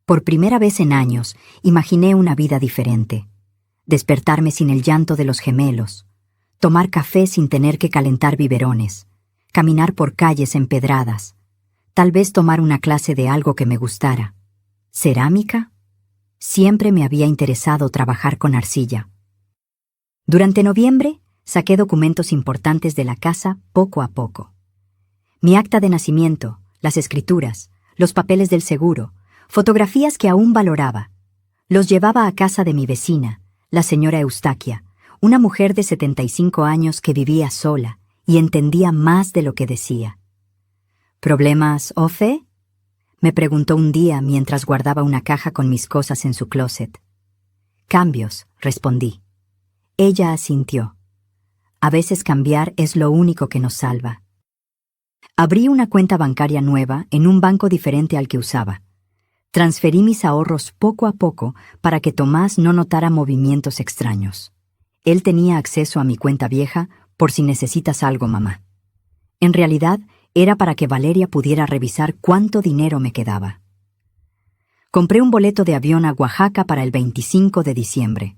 Por primera vez en años, imaginé una vida diferente. Despertarme sin el llanto de los gemelos, tomar café sin tener que calentar biberones, caminar por calles empedradas, tal vez tomar una clase de algo que me gustara. ¿Cerámica? Siempre me había interesado trabajar con arcilla. Durante noviembre, saqué documentos importantes de la casa poco a poco. Mi acta de nacimiento, las escrituras, los papeles del seguro, fotografías que aún valoraba. Los llevaba a casa de mi vecina, la señora Eustaquia, una mujer de 75 años que vivía sola y entendía más de lo que decía. ¿Problemas, Ofe? Me preguntó un día mientras guardaba una caja con mis cosas en su closet. Cambios, respondí. Ella asintió. A veces cambiar es lo único que nos salva. Abrí una cuenta bancaria nueva en un banco diferente al que usaba. Transferí mis ahorros poco a poco para que Tomás no notara movimientos extraños. Él tenía acceso a mi cuenta vieja por si necesitas algo, mamá. En realidad, era para que Valeria pudiera revisar cuánto dinero me quedaba. Compré un boleto de avión a Oaxaca para el 25 de diciembre.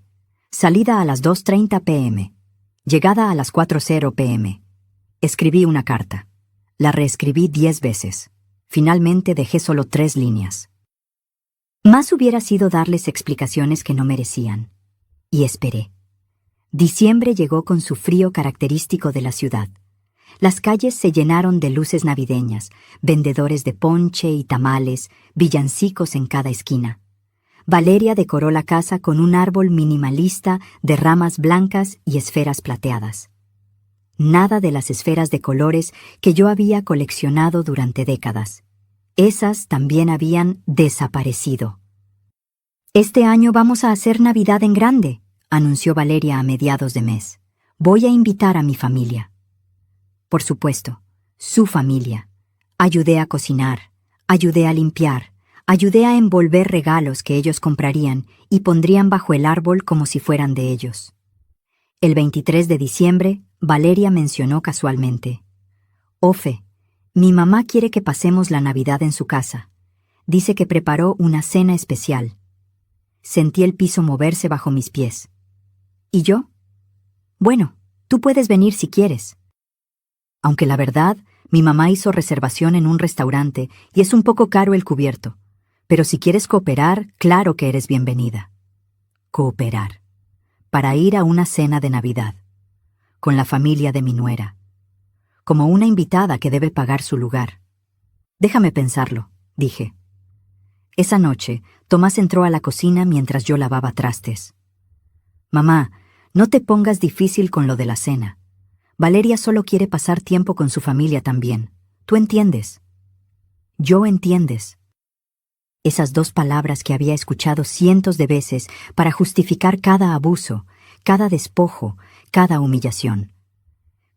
Salida a las 2:30 p.m. Llegada a las 4:00 p.m. Escribí una carta. La reescribí 10 veces. Finalmente dejé solo 3 líneas. Más hubiera sido darles explicaciones que no merecían. Y esperé. Diciembre llegó con su frío característico de la ciudad. Las calles se llenaron de luces navideñas, vendedores de ponche y tamales, villancicos en cada esquina. Valeria decoró la casa con un árbol minimalista de ramas blancas y esferas plateadas. Nada de las esferas de colores que yo había coleccionado durante décadas. Esas también habían desaparecido. «Este año vamos a hacer Navidad en grande», anunció Valeria a mediados de mes. «Voy a invitar a mi familia». Por supuesto, su familia. Ayudé a cocinar, ayudé a limpiar, ayudé a envolver regalos que ellos comprarían y pondrían bajo el árbol como si fueran de ellos. El 23 de diciembre, Valeria mencionó casualmente: «Ofe, mi mamá quiere que pasemos la Navidad en su casa. Dice que preparó una cena especial». Sentí el piso moverse bajo mis pies. ¿Y yo? Bueno, tú puedes venir si quieres. Aunque la verdad, mi mamá hizo reservación en un restaurante y es un poco caro el cubierto. Pero si quieres cooperar, claro que eres bienvenida. Cooperar. Para ir a una cena de Navidad. Con la familia de mi nuera. Como una invitada que debe pagar su lugar. Déjame pensarlo, dije. Esa noche, Tomás entró a la cocina mientras yo lavaba trastes. Mamá, no te pongas difícil con lo de la cena. Valeria solo quiere pasar tiempo con su familia también. ¿Tú entiendes? Yo entiendes. Esas 2 palabras que había escuchado cientos de veces para justificar cada abuso, cada despojo, cada humillación.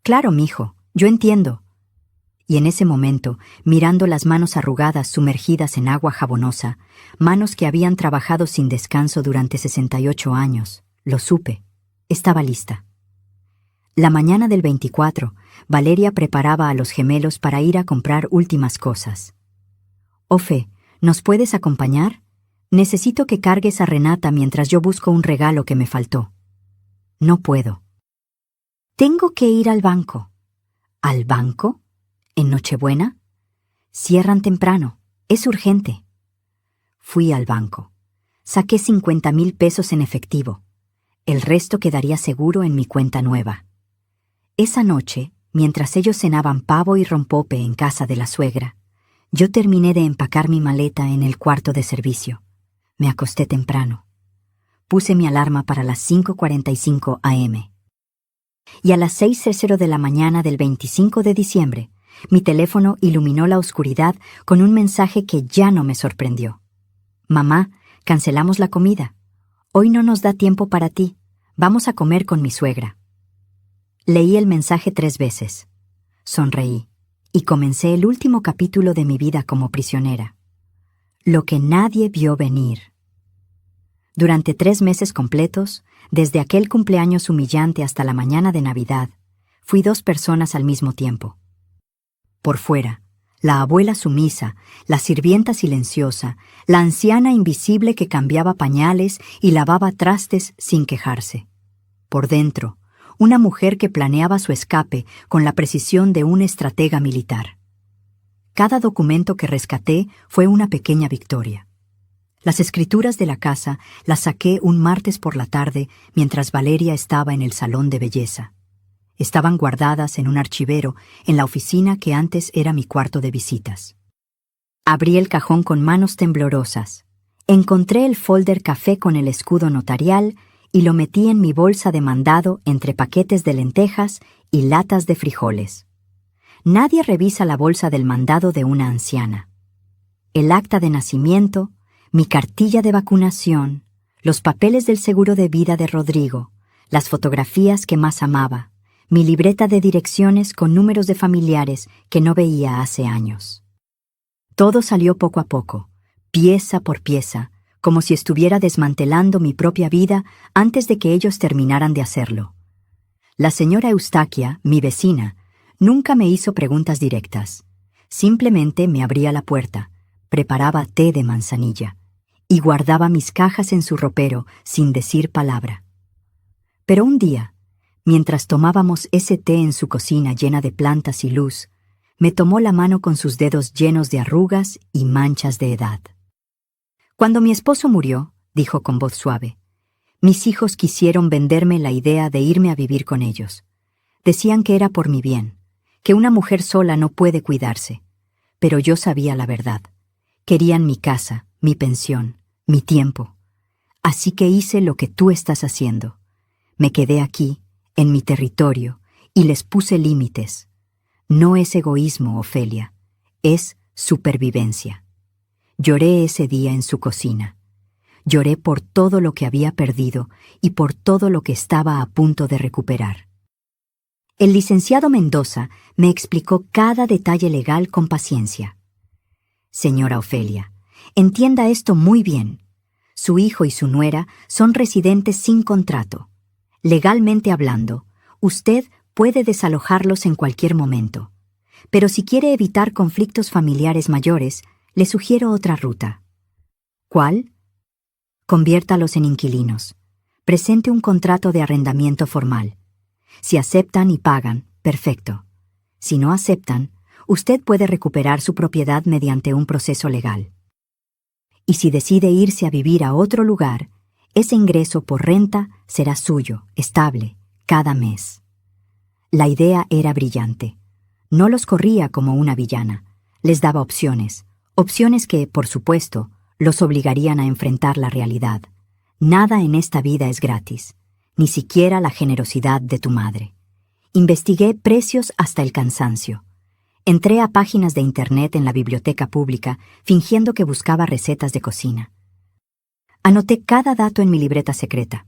Claro, mijo, yo entiendo. Y en ese momento, mirando las manos arrugadas sumergidas en agua jabonosa, manos que habían trabajado sin descanso durante 68 años, lo supe. Estaba lista. La mañana del 24, Valeria preparaba a los gemelos para ir a comprar últimas cosas. «Ofe, ¿nos puedes acompañar? Necesito que cargues a Renata mientras yo busco un regalo que me faltó». «No puedo». «Tengo que ir al banco». «¿Al banco? ¿En Nochebuena? Cierran temprano. Es urgente. Fui al banco. Saqué 50,000 pesos en efectivo. El resto quedaría seguro en mi cuenta nueva. Esa noche, mientras ellos cenaban pavo y rompope en casa de la suegra, yo terminé de empacar mi maleta en el cuarto de servicio. Me acosté temprano. Puse mi alarma para las 5:45 a.m. Y a las 6:00 de la mañana del 25 de diciembre, mi teléfono iluminó la oscuridad con un mensaje que ya no me sorprendió. Mamá, cancelamos la comida. Hoy no nos da tiempo para ti. Vamos a comer con mi suegra. Leí el mensaje 3 veces. Sonreí y comencé el último capítulo de mi vida como prisionera. Lo que nadie vio venir. Durante 3 meses completos, desde aquel cumpleaños humillante hasta la mañana de Navidad, fui 2 personas al mismo tiempo. Por fuera, la abuela sumisa, la sirvienta silenciosa, la anciana invisible que cambiaba pañales y lavaba trastes sin quejarse. Por dentro, una mujer que planeaba su escape con la precisión de un estratega militar. Cada documento que rescaté fue una pequeña victoria. Las escrituras de la casa las saqué un martes por la tarde mientras Valeria estaba en el salón de belleza. Estaban guardadas en un archivero en la oficina que antes era mi cuarto de visitas. Abrí el cajón con manos temblorosas. Encontré el folder café con el escudo notarial y lo metí en mi bolsa de mandado entre paquetes de lentejas y latas de frijoles. Nadie revisa la bolsa del mandado de una anciana. El acta de nacimiento, mi cartilla de vacunación, los papeles del seguro de vida de Rodrigo, las fotografías que más amaba, mi libreta de direcciones con números de familiares que no veía hace años. Todo salió poco a poco, pieza por pieza, como si estuviera desmantelando mi propia vida antes de que ellos terminaran de hacerlo. La señora Eustaquia, mi vecina, nunca me hizo preguntas directas. Simplemente me abría la puerta, preparaba té de manzanilla y guardaba mis cajas en su ropero sin decir palabra. Pero un día, mientras tomábamos ese té en su cocina llena de plantas y luz, me tomó la mano con sus dedos llenos de arrugas y manchas de edad. Cuando mi esposo murió, dijo con voz suave, mis hijos quisieron venderme la idea de irme a vivir con ellos. Decían que era por mi bien, que una mujer sola no puede cuidarse. Pero yo sabía la verdad. Querían mi casa, mi pensión, mi tiempo. Así que hice lo que tú estás haciendo. Me quedé aquí, en mi territorio, y les puse límites. No es egoísmo, Ofelia, es supervivencia. Lloré ese día en su cocina. Lloré por todo lo que había perdido y por todo lo que estaba a punto de recuperar. El licenciado Mendoza me explicó cada detalle legal con paciencia. Señora Ofelia, entienda esto muy bien. Su hijo y su nuera son residentes sin contrato. Legalmente hablando, usted puede desalojarlos en cualquier momento. Pero si quiere evitar conflictos familiares mayores, le sugiero otra ruta. ¿Cuál? Conviértalos en inquilinos. Presente un contrato de arrendamiento formal. Si aceptan y pagan, perfecto. Si no aceptan, usted puede recuperar su propiedad mediante un proceso legal. Y si decide irse a vivir a otro lugar, ese ingreso por renta será suyo, estable, cada mes. La idea era brillante. No los corría como una villana. Les daba opciones que, por supuesto, los obligarían a enfrentar la realidad. Nada en esta vida es gratis, ni siquiera la generosidad de tu madre. Investigué precios hasta el cansancio. Entré a páginas de internet en la biblioteca pública, fingiendo que buscaba recetas de cocina. Anoté cada dato en mi libreta secreta.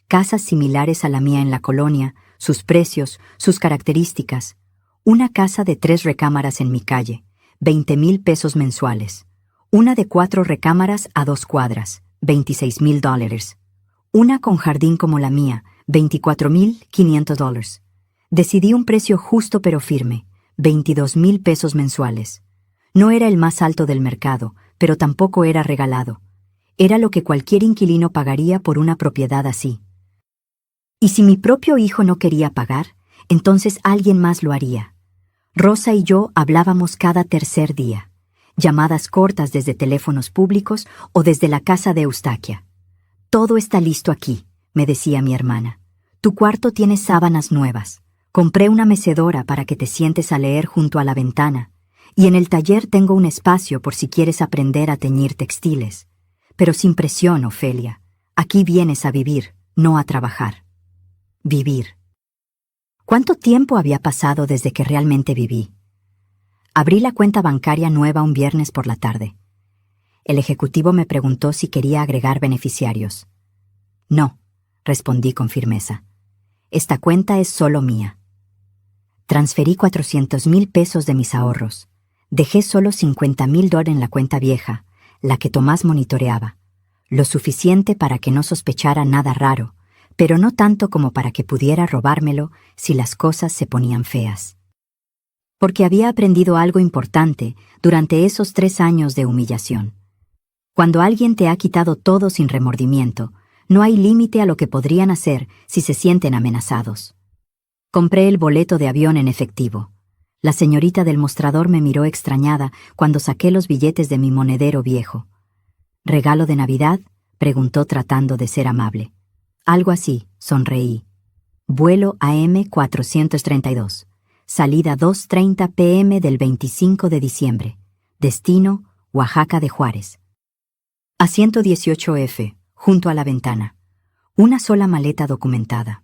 Casas similares a la mía en la colonia, sus precios, sus características. Una casa de 3 recámaras en mi calle, 20,000 pesos mensuales. Una de 4 recámaras a 2 cuadras, $26,000. Una con jardín como la mía, $24,500. Decidí un precio justo pero firme, 22,000 pesos mensuales. No era el más alto del mercado, pero tampoco era regalado. Era lo que cualquier inquilino pagaría por una propiedad así. Y si mi propio hijo no quería pagar, entonces alguien más lo haría. Rosa y yo hablábamos cada tercer día, llamadas cortas desde teléfonos públicos o desde la casa de Eustaquia. «Todo está listo aquí», me decía mi hermana. «Tu cuarto tiene sábanas nuevas. Compré una mecedora para que te sientes a leer junto a la ventana. Y en el taller tengo un espacio por si quieres aprender a teñir textiles. Pero sin presión, Ofelia. Aquí vienes a vivir, no a trabajar». Vivir. ¿Cuánto tiempo había pasado desde que realmente viví? Abrí la cuenta bancaria nueva un viernes por la tarde. El ejecutivo me preguntó si quería agregar beneficiarios. «No», respondí con firmeza. «Esta cuenta es solo mía». Transferí 400,000 pesos de mis ahorros. Dejé solo 50,000 dólares en la cuenta vieja, la que Tomás monitoreaba. Lo suficiente para que no sospechara nada raro, pero no tanto como para que pudiera robármelo si las cosas se ponían feas. Porque había aprendido algo importante durante esos 3 años de humillación. Cuando alguien te ha quitado todo sin remordimiento, no hay límite a lo que podrían hacer si se sienten amenazados. Compré el boleto de avión en efectivo. La señorita del mostrador me miró extrañada cuando saqué los billetes de mi monedero viejo. «¿Regalo de Navidad?», preguntó tratando de ser amable. «Algo así», sonreí. Vuelo AM 432. Salida 2:30 p.m. del 25 de diciembre. Destino, Oaxaca de Juárez. Asiento 18F, junto a la ventana. Una sola maleta documentada.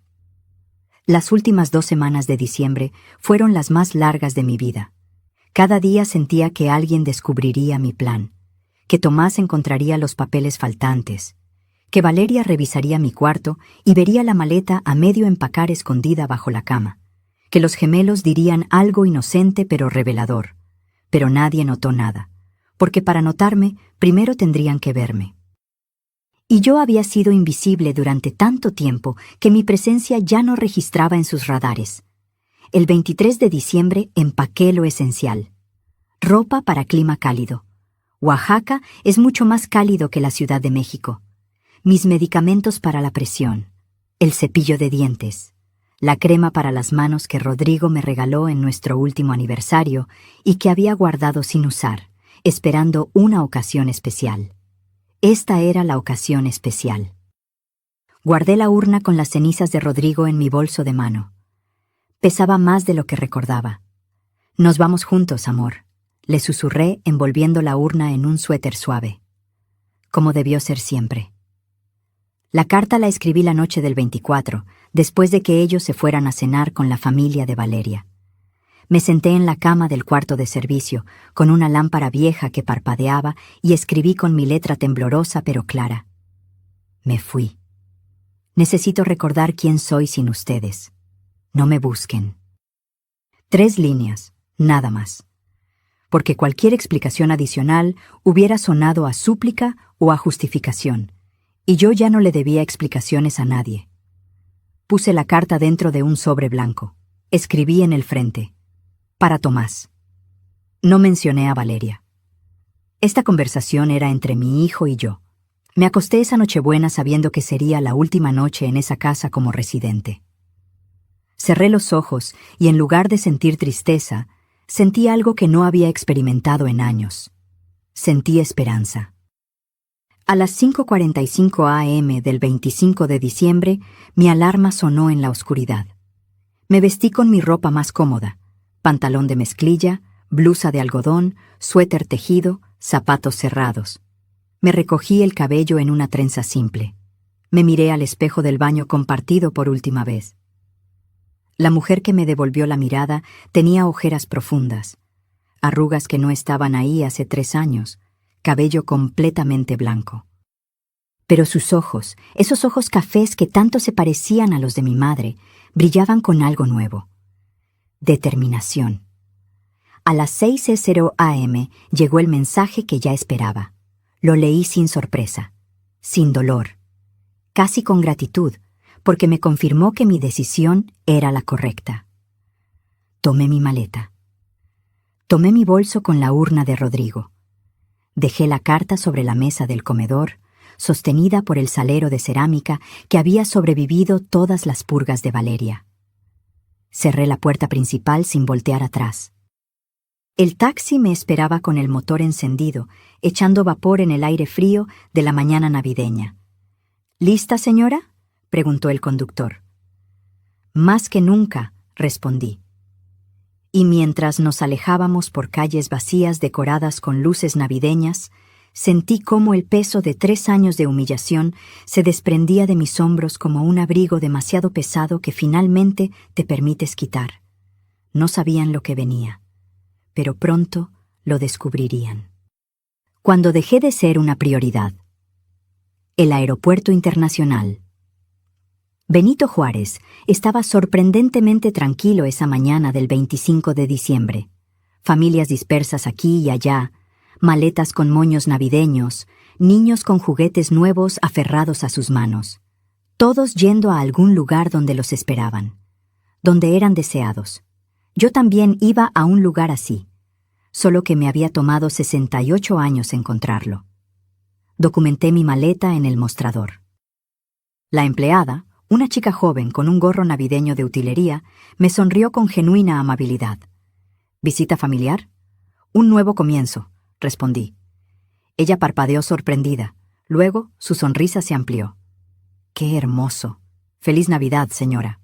Las últimas 2 semanas de diciembre fueron las más largas de mi vida. Cada día sentía que alguien descubriría mi plan, que Tomás encontraría los papeles faltantes, que Valeria revisaría mi cuarto y vería la maleta a medio empacar escondida bajo la cama, que los gemelos dirían algo inocente pero revelador. Pero nadie notó nada, porque para notarme primero tendrían que verme. Y yo había sido invisible durante tanto tiempo que mi presencia ya no registraba en sus radares. El 23 de diciembre empaqué lo esencial. Ropa para clima cálido. Oaxaca es mucho más cálido que la Ciudad de México. Mis medicamentos para la presión. El cepillo de dientes. La crema para las manos que Rodrigo me regaló en nuestro último aniversario y que había guardado sin usar, esperando una ocasión especial. Esta era la ocasión especial. Guardé la urna con las cenizas de Rodrigo en mi bolso de mano. Pesaba más de lo que recordaba. «Nos vamos juntos, amor», le susurré envolviendo la urna en un suéter suave. Como debió ser siempre. La carta la escribí la noche del 24, después de que ellos se fueran a cenar con la familia de Valeria. Me senté en la cama del cuarto de servicio, con una lámpara vieja que parpadeaba, y escribí con mi letra temblorosa pero clara. Me fui. Necesito recordar quién soy sin ustedes. No me busquen. 3 líneas, nada más. Porque cualquier explicación adicional hubiera sonado a súplica o a justificación, y yo ya no le debía explicaciones a nadie. Puse la carta dentro de un sobre blanco. Escribí en el frente. Para Tomás. No mencioné a Valeria. Esta conversación era entre mi hijo y yo. Me acosté esa Nochebuena sabiendo que sería la última noche en esa casa como residente. Cerré los ojos y en lugar de sentir tristeza, sentí algo que no había experimentado en años. Sentí esperanza. A las 5:45 a.m. del 25 de diciembre, mi alarma sonó en la oscuridad. Me vestí con mi ropa más cómoda. Pantalón de mezclilla, blusa de algodón, suéter tejido, zapatos cerrados. Me recogí el cabello en una trenza simple. Me miré al espejo del baño compartido por última vez. La mujer que me devolvió la mirada tenía ojeras profundas, arrugas que no estaban ahí hace 3 años, cabello completamente blanco. Pero sus ojos, esos ojos cafés que tanto se parecían a los de mi madre, brillaban con algo nuevo. Determinación. A las 6:00 a.m. llegó el mensaje que ya esperaba. Lo leí sin sorpresa, sin dolor, casi con gratitud, porque me confirmó que mi decisión era la correcta. Tomé mi maleta. Tomé mi bolso con la urna de Rodrigo. Dejé la carta sobre la mesa del comedor, sostenida por el salero de cerámica que había sobrevivido todas las purgas de Valeria. Cerré la puerta principal sin voltear atrás. El taxi me esperaba con el motor encendido, echando vapor en el aire frío de la mañana navideña. ¿Lista, señora?, preguntó el conductor. Más que nunca, respondí. Y mientras nos alejábamos por calles vacías decoradas con luces navideñas, sentí cómo el peso de 3 años de humillación se desprendía de mis hombros como un abrigo demasiado pesado que finalmente te permites quitar. No sabían lo que venía, pero pronto lo descubrirían. Cuando dejé de ser una prioridad. El aeropuerto internacional. Benito Juárez estaba sorprendentemente tranquilo esa mañana del 25 de diciembre. Familias dispersas aquí y allá, maletas con moños navideños, niños con juguetes nuevos aferrados a sus manos. Todos yendo a algún lugar donde los esperaban, donde eran deseados. Yo también iba a un lugar así, solo que me había tomado 68 años encontrarlo. Documenté mi maleta en el mostrador. La empleada, una chica joven con un gorro navideño de utilería, me sonrió con genuina amabilidad. ¿Visita familiar? Un nuevo comienzo, respondí. Ella parpadeó sorprendida. Luego su sonrisa se amplió. ¡Qué hermoso! ¡Feliz Navidad, señora!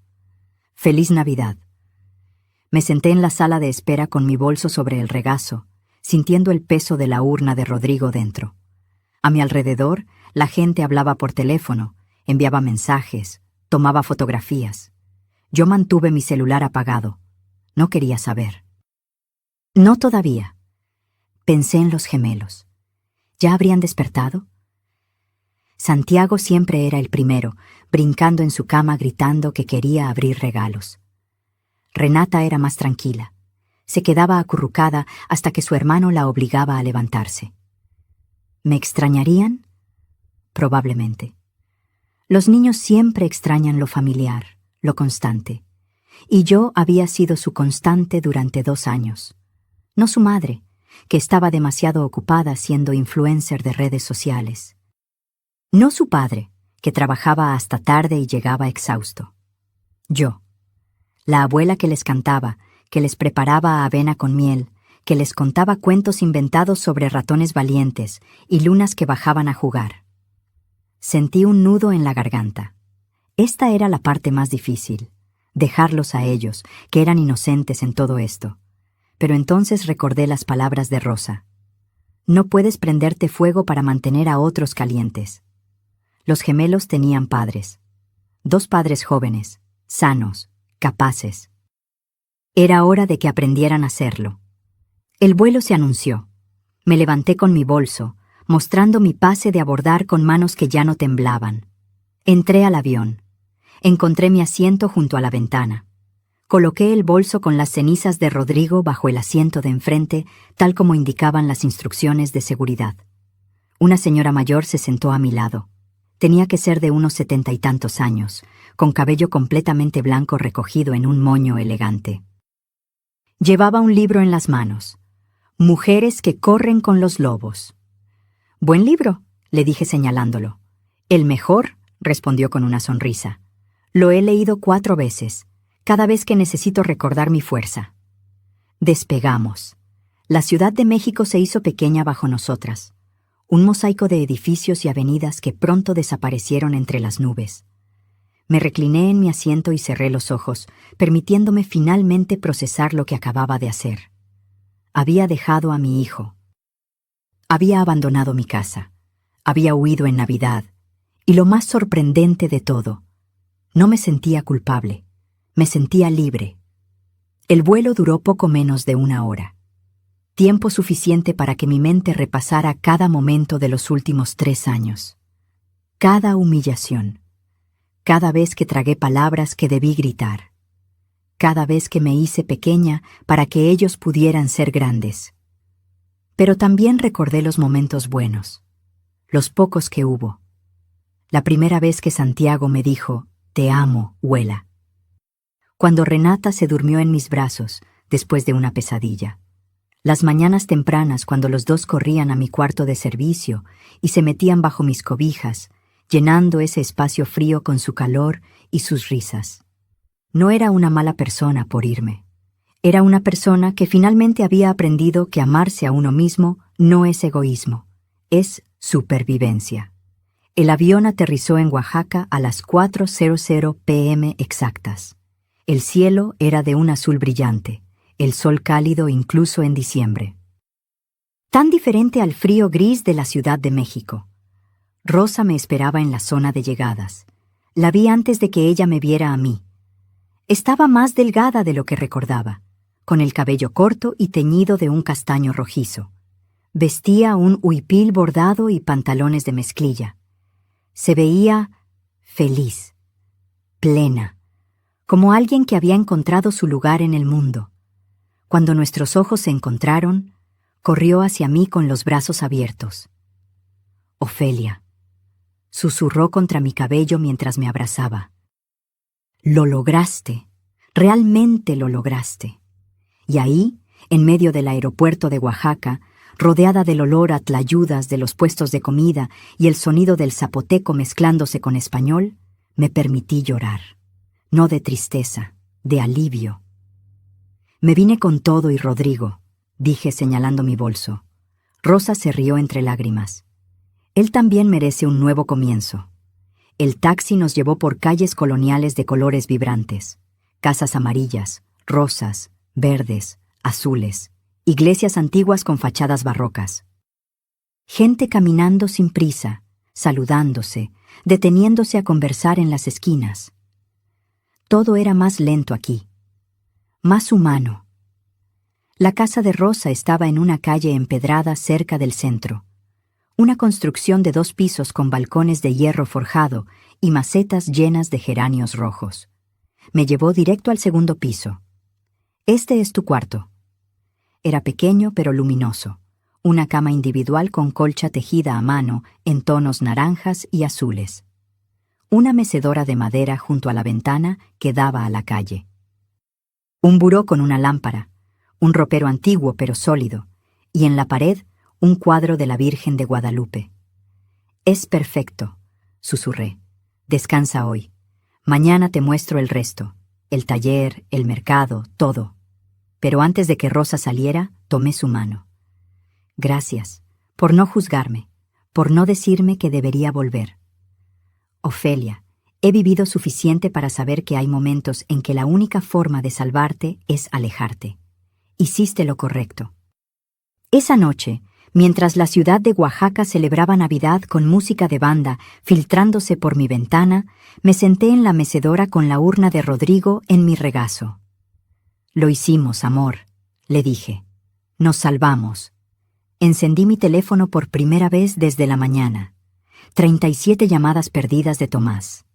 ¡Feliz Navidad! Me senté en la sala de espera con mi bolso sobre el regazo, sintiendo el peso de la urna de Rodrigo dentro. A mi alrededor, la gente hablaba por teléfono, enviaba mensajes, tomaba fotografías. Yo mantuve mi celular apagado. No quería saber. No todavía. Pensé en los gemelos. ¿Ya habrían despertado? Santiago siempre era el primero, brincando en su cama gritando que quería abrir regalos. Renata era más tranquila. Se quedaba acurrucada hasta que su hermano la obligaba a levantarse. ¿Me extrañarían? Probablemente. Los niños siempre extrañan lo familiar, lo constante. Y yo había sido su constante durante 2 años. No su madre, que estaba demasiado ocupada siendo influencer de redes sociales. No su padre, que trabajaba hasta tarde y llegaba exhausto. Yo, la abuela que les cantaba, que les preparaba avena con miel, que les contaba cuentos inventados sobre ratones valientes y lunas que bajaban a jugar. Sentí un nudo en la garganta. Esta era la parte más difícil, dejarlos a ellos, que eran inocentes en todo esto. Pero entonces recordé las palabras de Rosa. No puedes prenderte fuego para mantener a otros calientes. Los gemelos tenían padres. 2 padres jóvenes, sanos, capaces. Era hora de que aprendieran a hacerlo. El vuelo se anunció. Me levanté con mi bolso, mostrando mi pase de abordar con manos que ya no temblaban. Entré al avión. Encontré mi asiento junto a la ventana. Coloqué el bolso con las cenizas de Rodrigo bajo el asiento de enfrente, tal como indicaban las instrucciones de seguridad. Una señora mayor se sentó a mi lado. Tenía que ser de unos 70 y tantos años, con cabello completamente blanco recogido en un moño elegante. Llevaba un libro en las manos. Mujeres que corren con los lobos. «Buen libro», le dije señalándolo. «El mejor», respondió con una sonrisa. «Lo he leído 4 veces, cada vez que necesito recordar mi fuerza». Despegamos. La Ciudad de México se hizo pequeña bajo nosotras. Un mosaico de edificios y avenidas que pronto desaparecieron entre las nubes. Me recliné en mi asiento y cerré los ojos, permitiéndome finalmente procesar lo que acababa de hacer. Había dejado a mi hijo. Había abandonado mi casa. Había huido en Navidad. Y lo más sorprendente de todo, no me sentía culpable. Me sentía libre. El vuelo duró poco menos de 1 hora. Tiempo suficiente para que mi mente repasara cada momento de los últimos 3 años. Cada humillación. Cada vez que tragué palabras que debí gritar. Cada vez que me hice pequeña para que ellos pudieran ser grandes. Pero también recordé los momentos buenos, los pocos que hubo. La primera vez que Santiago me dijo, «Te amo, abuela». Cuando Renata se durmió en mis brazos, después de una pesadilla. Las mañanas tempranas cuando los 2 corrían a mi cuarto de servicio y se metían bajo mis cobijas, llenando ese espacio frío con su calor y sus risas. No era una mala persona por irme. Era una persona que finalmente había aprendido que amarse a uno mismo no es egoísmo, es supervivencia. El avión aterrizó en Oaxaca a las 4:00 p.m. exactas. El cielo era de un azul brillante, el sol cálido incluso en diciembre. Tan diferente al frío gris de la Ciudad de México. Rosa me esperaba en la zona de llegadas. La vi antes de que ella me viera a mí. Estaba más delgada de lo que recordaba, con el cabello corto y teñido de un castaño rojizo. Vestía un huipil bordado y pantalones de mezclilla. Se veía feliz, plena, como alguien que había encontrado su lugar en el mundo. Cuando nuestros ojos se encontraron, corrió hacia mí con los brazos abiertos. «Ofelia», susurró contra mi cabello mientras me abrazaba. «Lo lograste, realmente lo lograste». Y ahí, en medio del aeropuerto de Oaxaca, rodeada del olor a tlayudas de los puestos de comida y el sonido del zapoteco mezclándose con español, me permití llorar. No de tristeza, de alivio. «Me vine con todo y Rodrigo», dije señalando mi bolso. Rosa se rió entre lágrimas. «Él también merece un nuevo comienzo». El taxi nos llevó por calles coloniales de colores vibrantes. Casas amarillas, rosas, verdes, azules. Iglesias antiguas con fachadas barrocas. Gente caminando sin prisa, saludándose, deteniéndose a conversar en las esquinas. Todo era más lento aquí, más humano. La casa de Rosa estaba en una calle empedrada cerca del centro. Una construcción de 2 pisos con balcones de hierro forjado y macetas llenas de geranios rojos. Me llevó directo al segundo piso. «Este es tu cuarto». Era pequeño pero luminoso. Una cama individual con colcha tejida a mano en tonos naranjas y azules. Una mecedora de madera junto a la ventana que daba a la calle. Un buró con una lámpara, un ropero antiguo pero sólido, y en la pared un cuadro de la Virgen de Guadalupe. «Es perfecto», susurré. «Descansa hoy. Mañana te muestro el resto, el taller, el mercado, todo». Pero antes de que Rosa saliera, tomé su mano. «Gracias, por no juzgarme, por no decirme que debería volver. Ofelia, he vivido suficiente para saber que hay momentos en que la única forma de salvarte es alejarte. Hiciste lo correcto». Esa noche, mientras la ciudad de Oaxaca celebraba Navidad con música de banda filtrándose por mi ventana, me senté en la mecedora con la urna de Rodrigo en mi regazo. «Lo hicimos, amor», le dije. «Nos salvamos». Encendí mi teléfono por primera vez desde la mañana. 37 llamadas perdidas de Tomás.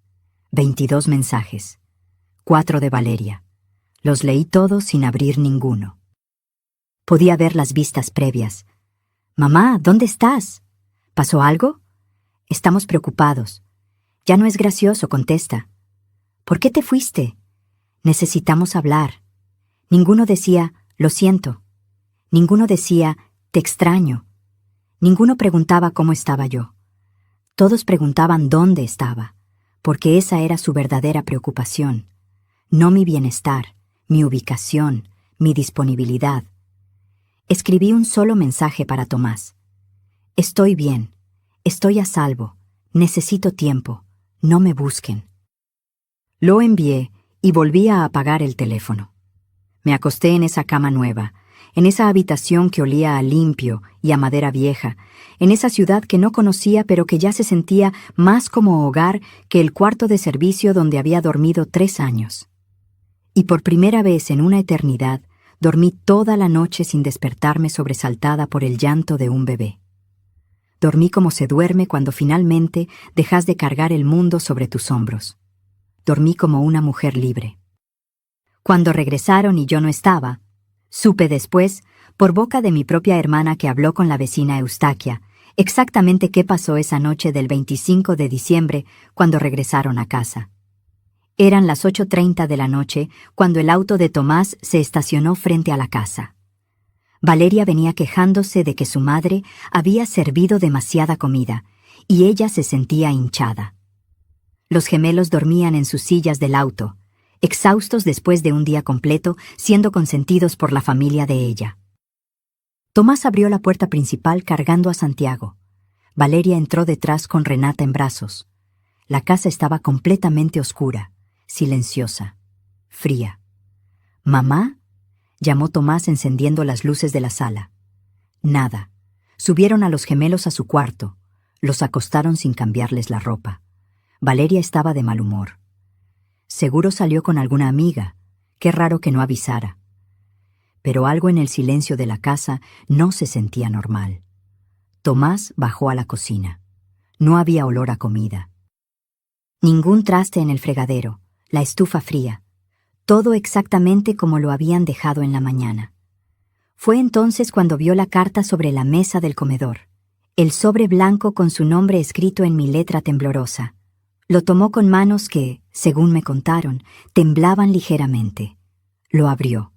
22 mensajes. 4 de Valeria. Los leí todos sin abrir ninguno. Podía ver las vistas previas. «Mamá, ¿dónde estás? ¿Pasó algo? Estamos preocupados. Ya no es gracioso, contesta. ¿Por qué te fuiste? Necesitamos hablar». Ninguno decía, «Lo siento». Ninguno decía, «Te extraño». Ninguno preguntaba cómo estaba yo. Todos preguntaban dónde estaba, porque esa era su verdadera preocupación. No mi bienestar, mi ubicación, mi disponibilidad. Escribí un solo mensaje para Tomás. «Estoy bien, estoy a salvo, necesito tiempo, no me busquen». Lo envié y volví a apagar el teléfono. Me acosté en esa cama nueva, en esa habitación que olía a limpio y a madera vieja, en esa ciudad que no conocía pero que ya se sentía más como hogar que el cuarto de servicio donde había dormido 3 años. Y por primera vez en una eternidad, dormí toda la noche sin despertarme sobresaltada por el llanto de un bebé. Dormí como se duerme cuando finalmente dejas de cargar el mundo sobre tus hombros. Dormí como una mujer libre. Cuando regresaron y yo no estaba, supe después, por boca de mi propia hermana que habló con la vecina Eustaquia, exactamente qué pasó esa noche del 25 de diciembre cuando regresaron a casa. Eran las 8:30 de la noche cuando el auto de Tomás se estacionó frente a la casa. Valeria venía quejándose de que su madre había servido demasiada comida y ella se sentía hinchada. Los gemelos dormían en sus sillas del auto. exhaustos después de un día completo, siendo consentidos por la familia de ella. Tomás abrió la puerta principal cargando a Santiago. Valeria entró detrás con Renata en brazos. La casa estaba completamente oscura, silenciosa, fría. «¿Mamá?», llamó Tomás encendiendo las luces de la sala. Nada. Subieron a los gemelos a su cuarto. Los acostaron sin cambiarles la ropa. Valeria estaba de mal humor. Seguro salió con alguna amiga. Qué raro que no avisara. Pero algo en el silencio de la casa no se sentía normal. Tomás bajó a la cocina. No había olor a comida. Ningún traste en el fregadero, la estufa fría. Todo exactamente como lo habían dejado en la mañana. Fue entonces cuando vio la carta sobre la mesa del comedor. El sobre blanco con su nombre escrito en mi letra temblorosa. Lo tomó con manos que, según me contaron, temblaban ligeramente. Lo abrió.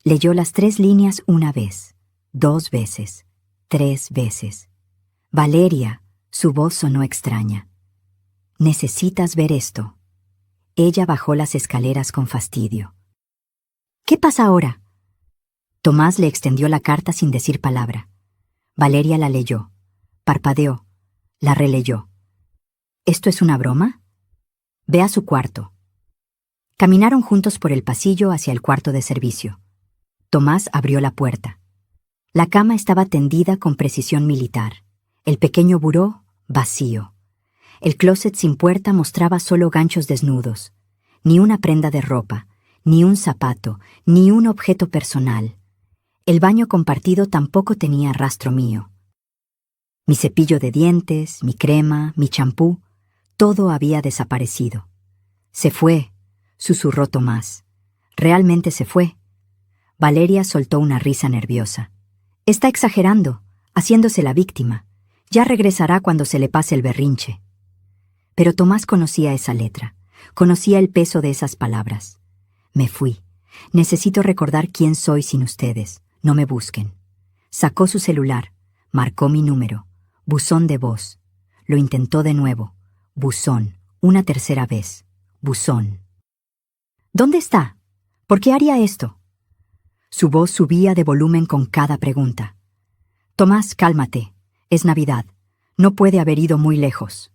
Leyó las 3 líneas una vez, 2 veces, 3 veces. «Valeria», su voz sonó extraña. «Necesitas ver esto». Ella bajó las escaleras con fastidio. «¿Qué pasa ahora?». Tomás le extendió la carta sin decir palabra. Valeria la leyó, parpadeó, la releyó. «¿Esto es una broma?». «Ve a su cuarto». Caminaron juntos por el pasillo hacia el cuarto de servicio. Tomás abrió la puerta. La cama estaba tendida con precisión militar. El pequeño buró, vacío. El closet sin puerta mostraba solo ganchos desnudos. Ni una prenda de ropa, ni un zapato, ni un objeto personal. El baño compartido tampoco tenía rastro mío. Mi cepillo de dientes, mi crema, mi champú, todo había desaparecido. «Se fue», susurró Tomás. «Realmente se fue». Valeria soltó una risa nerviosa. «Está exagerando, haciéndose la víctima. Ya regresará cuando se le pase el berrinche». Pero Tomás conocía esa letra, conocía el peso de esas palabras. «Me fui. Necesito recordar quién soy sin ustedes. No me busquen». Sacó su celular, marcó mi número. Buzón de voz. Lo intentó de nuevo. Buzón. Una tercera vez. Buzón. «¿Dónde está? ¿Por qué haría esto?». Su voz subía de volumen con cada pregunta. «Tomás, cálmate. Es Navidad. No puede haber ido muy lejos».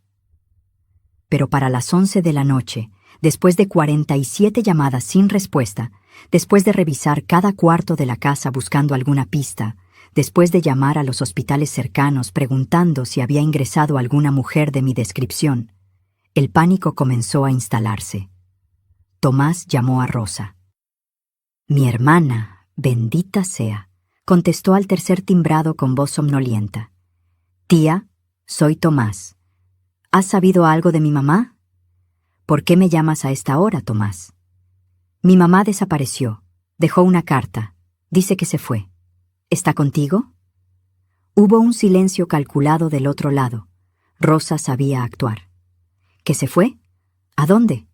Pero para las 11 de la noche, después de 47 llamadas sin respuesta, después de revisar cada cuarto de la casa buscando alguna pista, después de llamar a los hospitales cercanos preguntando si había ingresado alguna mujer de mi descripción, el pánico comenzó a instalarse. Tomás llamó a Rosa. «Mi hermana, bendita sea», contestó al tercer timbrado con voz somnolienta. «Tía, soy Tomás. ¿Has sabido algo de mi mamá?». «¿Por qué me llamas a esta hora, Tomás?». «Mi mamá desapareció. Dejó una carta. Dice que se fue. ¿Está contigo?». Hubo un silencio calculado del otro lado. Rosa sabía actuar. «¿Que se fue? ¿A dónde?».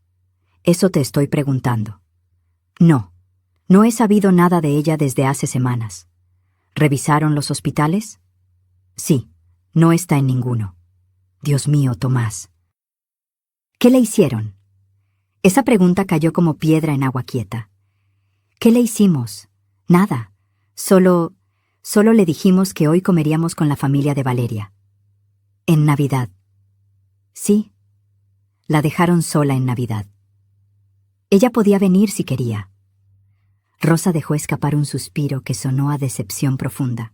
«Eso te estoy preguntando». «No. No he sabido nada de ella desde hace semanas». «¿Revisaron los hospitales?». «Sí. No está en ninguno». «Dios mío, Tomás». «¿Qué le hicieron?». Esa pregunta cayó como piedra en agua quieta. «¿Qué le hicimos?». «Nada. Solo le dijimos que hoy comeríamos con la familia de Valeria». «¿En Navidad?». «Sí. La dejaron sola en Navidad. Ella podía venir si quería». Rosa dejó escapar un suspiro que sonó a decepción profunda.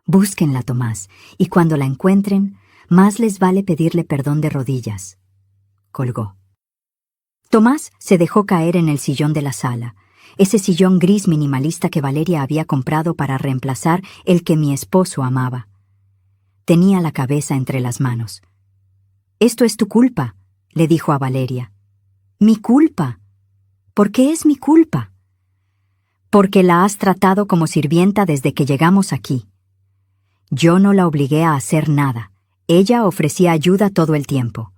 «Búsquenla, Tomás, y cuando la encuentren, más les vale pedirle perdón de rodillas». Colgó. Tomás se dejó caer en el sillón de la sala, ese sillón gris minimalista que Valeria había comprado para reemplazar el que mi esposo amaba. Tenía la cabeza entre las manos. «Esto es tu culpa», le dijo a Valeria. «¿Mi culpa? ¿Por qué es mi culpa?». «Porque la has tratado como sirvienta desde que llegamos aquí». «Yo no la obligué a hacer nada. Ella ofrecía ayuda todo el tiempo».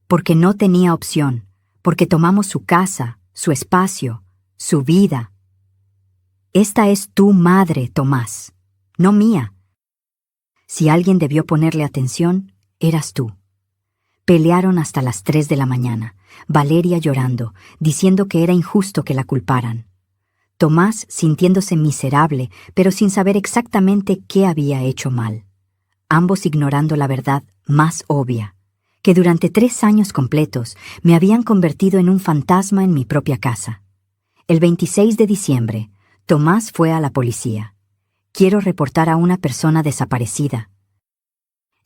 «Porque no tenía opción, porque tomamos su casa, su espacio, su vida». «Esta es tu madre, Tomás, no mía. Si alguien debió ponerle atención, eras tú. Pelearon hasta las 3 de la mañana, Valeria llorando, diciendo que era injusto que la culparan. Tomás sintiéndose miserable, pero sin saber exactamente qué había hecho mal. Ambos ignorando la verdad más obvia, que durante 3 años completos me habían convertido en un fantasma en mi propia casa. El 26 de diciembre, Tomás fue a la policía. Quiero reportar a una persona desaparecida.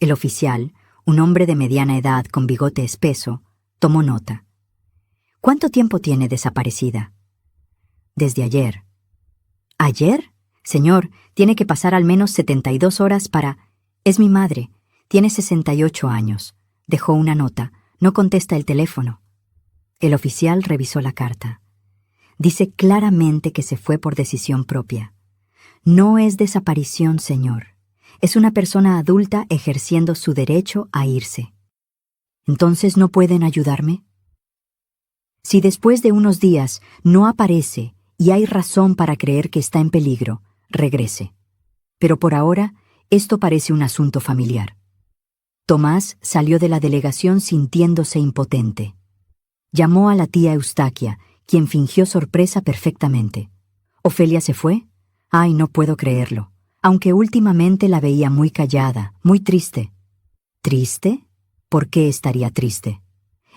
El oficial, un hombre de mediana edad con bigote espeso, tomó nota. ¿Cuánto tiempo tiene desaparecida? Desde ayer. ¿Ayer? Señor, tiene que pasar al menos 72 horas para... Es mi madre. Tiene 68 años. Dejó una nota. No contesta el teléfono. El oficial revisó la carta. Dice claramente que se fue por decisión propia. No es desaparición, señor. Es una persona adulta ejerciendo su derecho a irse. ¿Entonces no pueden ayudarme? Si después de unos días no aparece y hay razón para creer que está en peligro, regrese. Pero por ahora, esto parece un asunto familiar. Tomás salió de la delegación sintiéndose impotente. Llamó a la tía Eustaquia, quien fingió sorpresa perfectamente. ¿Ofelia se fue? Ay, no puedo creerlo. Aunque últimamente la veía muy callada, muy triste. ¿Triste? ¿Por qué estaría triste?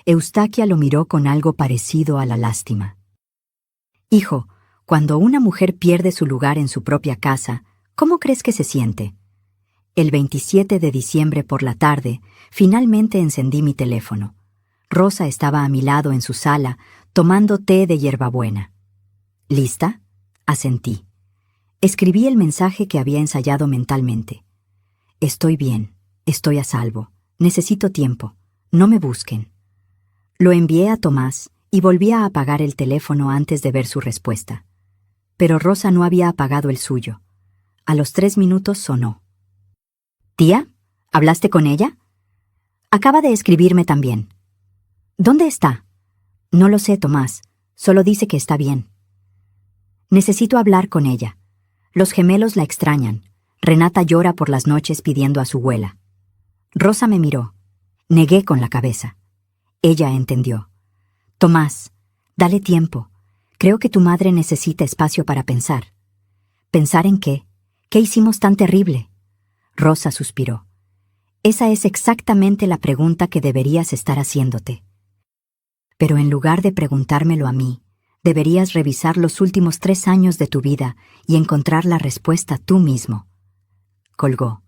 Eustaquia lo miró con algo parecido a la lástima. Hijo, cuando una mujer pierde su lugar en su propia casa, ¿cómo crees que se siente? El 27 de diciembre por la tarde, finalmente encendí mi teléfono. Rosa estaba a mi lado en su sala, tomando té de hierbabuena. ¿Lista? Asentí. Escribí el mensaje que había ensayado mentalmente. Estoy bien, estoy a salvo, necesito tiempo, no me busquen. Lo envié a Tomás y volví a apagar el teléfono antes de ver su respuesta. Pero Rosa no había apagado el suyo. A los 3 minutos sonó. ¿Tía? ¿Hablaste con ella? Acaba de escribirme también. ¿Dónde está? No lo sé, Tomás, solo dice que está bien. Necesito hablar con ella. Los gemelos la extrañan. Renata llora por las noches pidiendo a su abuela. Rosa me miró. Negué con la cabeza. Ella entendió. Tomás, dale tiempo. Creo que tu madre necesita espacio para pensar. ¿Pensar en qué? ¿Qué hicimos tan terrible? Rosa suspiró. Esa es exactamente la pregunta que deberías estar haciéndote. Pero en lugar de preguntármelo a mí, deberías revisar los últimos 3 años de tu vida y encontrar la respuesta tú mismo. Colgó.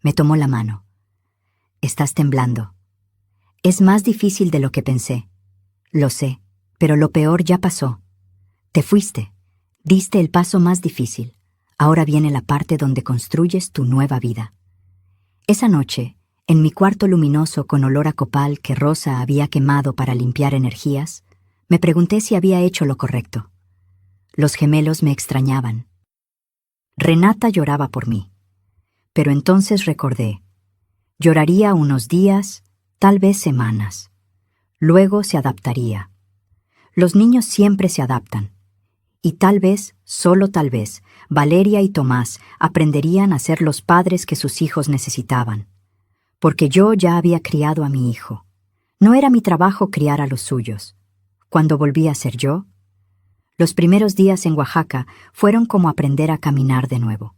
Me tomó la mano. Estás temblando. Es más difícil de lo que pensé. Lo sé, pero lo peor ya pasó. Te fuiste. Diste el paso más difícil. Ahora viene la parte donde construyes tu nueva vida. Esa noche, en mi cuarto luminoso con olor a copal que Rosa había quemado para limpiar energías, me pregunté si había hecho lo correcto. Los gemelos me extrañaban. Renata lloraba por mí. Pero entonces recordé. Lloraría unos días, tal vez semanas. Luego se adaptaría. Los niños siempre se adaptan. Y tal vez, solo tal vez, Valeria y Tomás aprenderían a ser los padres que sus hijos necesitaban. Porque yo ya había criado a mi hijo. No era mi trabajo criar a los suyos. Cuando volví a ser yo, los primeros días en Oaxaca fueron como aprender a caminar de nuevo.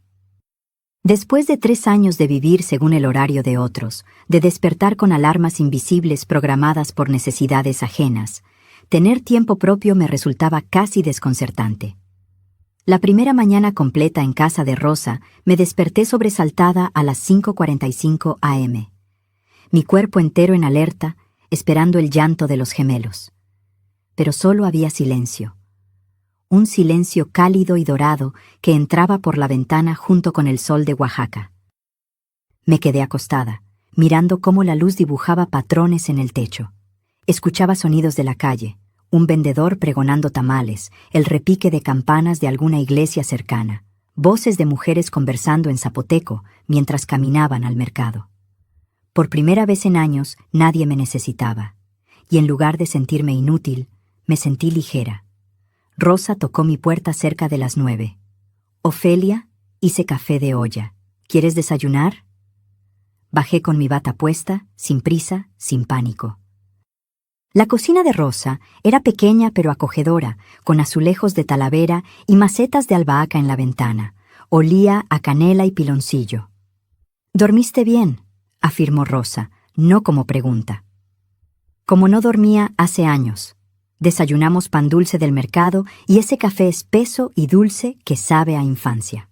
Después de 3 años de vivir según el horario de otros, de despertar con alarmas invisibles programadas por necesidades ajenas, tener tiempo propio me resultaba casi desconcertante. La primera mañana completa en casa de Rosa me desperté sobresaltada a las 5:45 a.m. Mi cuerpo entero en alerta, esperando el llanto de los gemelos. Pero solo había silencio. Un silencio cálido y dorado que entraba por la ventana junto con el sol de Oaxaca. Me quedé acostada, mirando cómo la luz dibujaba patrones en el techo. Escuchaba sonidos de la calle, un vendedor pregonando tamales, el repique de campanas de alguna iglesia cercana, voces de mujeres conversando en zapoteco mientras caminaban al mercado. Por primera vez en años nadie me necesitaba, y en lugar de sentirme inútil, me sentí ligera. Rosa tocó mi puerta cerca de las 9. Ofelia, hice café de olla. ¿Quieres desayunar? Bajé con mi bata puesta, sin prisa, sin pánico. La cocina de Rosa era pequeña pero acogedora, con azulejos de talavera y macetas de albahaca en la ventana. Olía a canela y piloncillo. «¿Dormiste bien?», afirmó Rosa, no como pregunta. Como no dormía hace años. Desayunamos pan dulce del mercado y ese café espeso y dulce que sabe a infancia.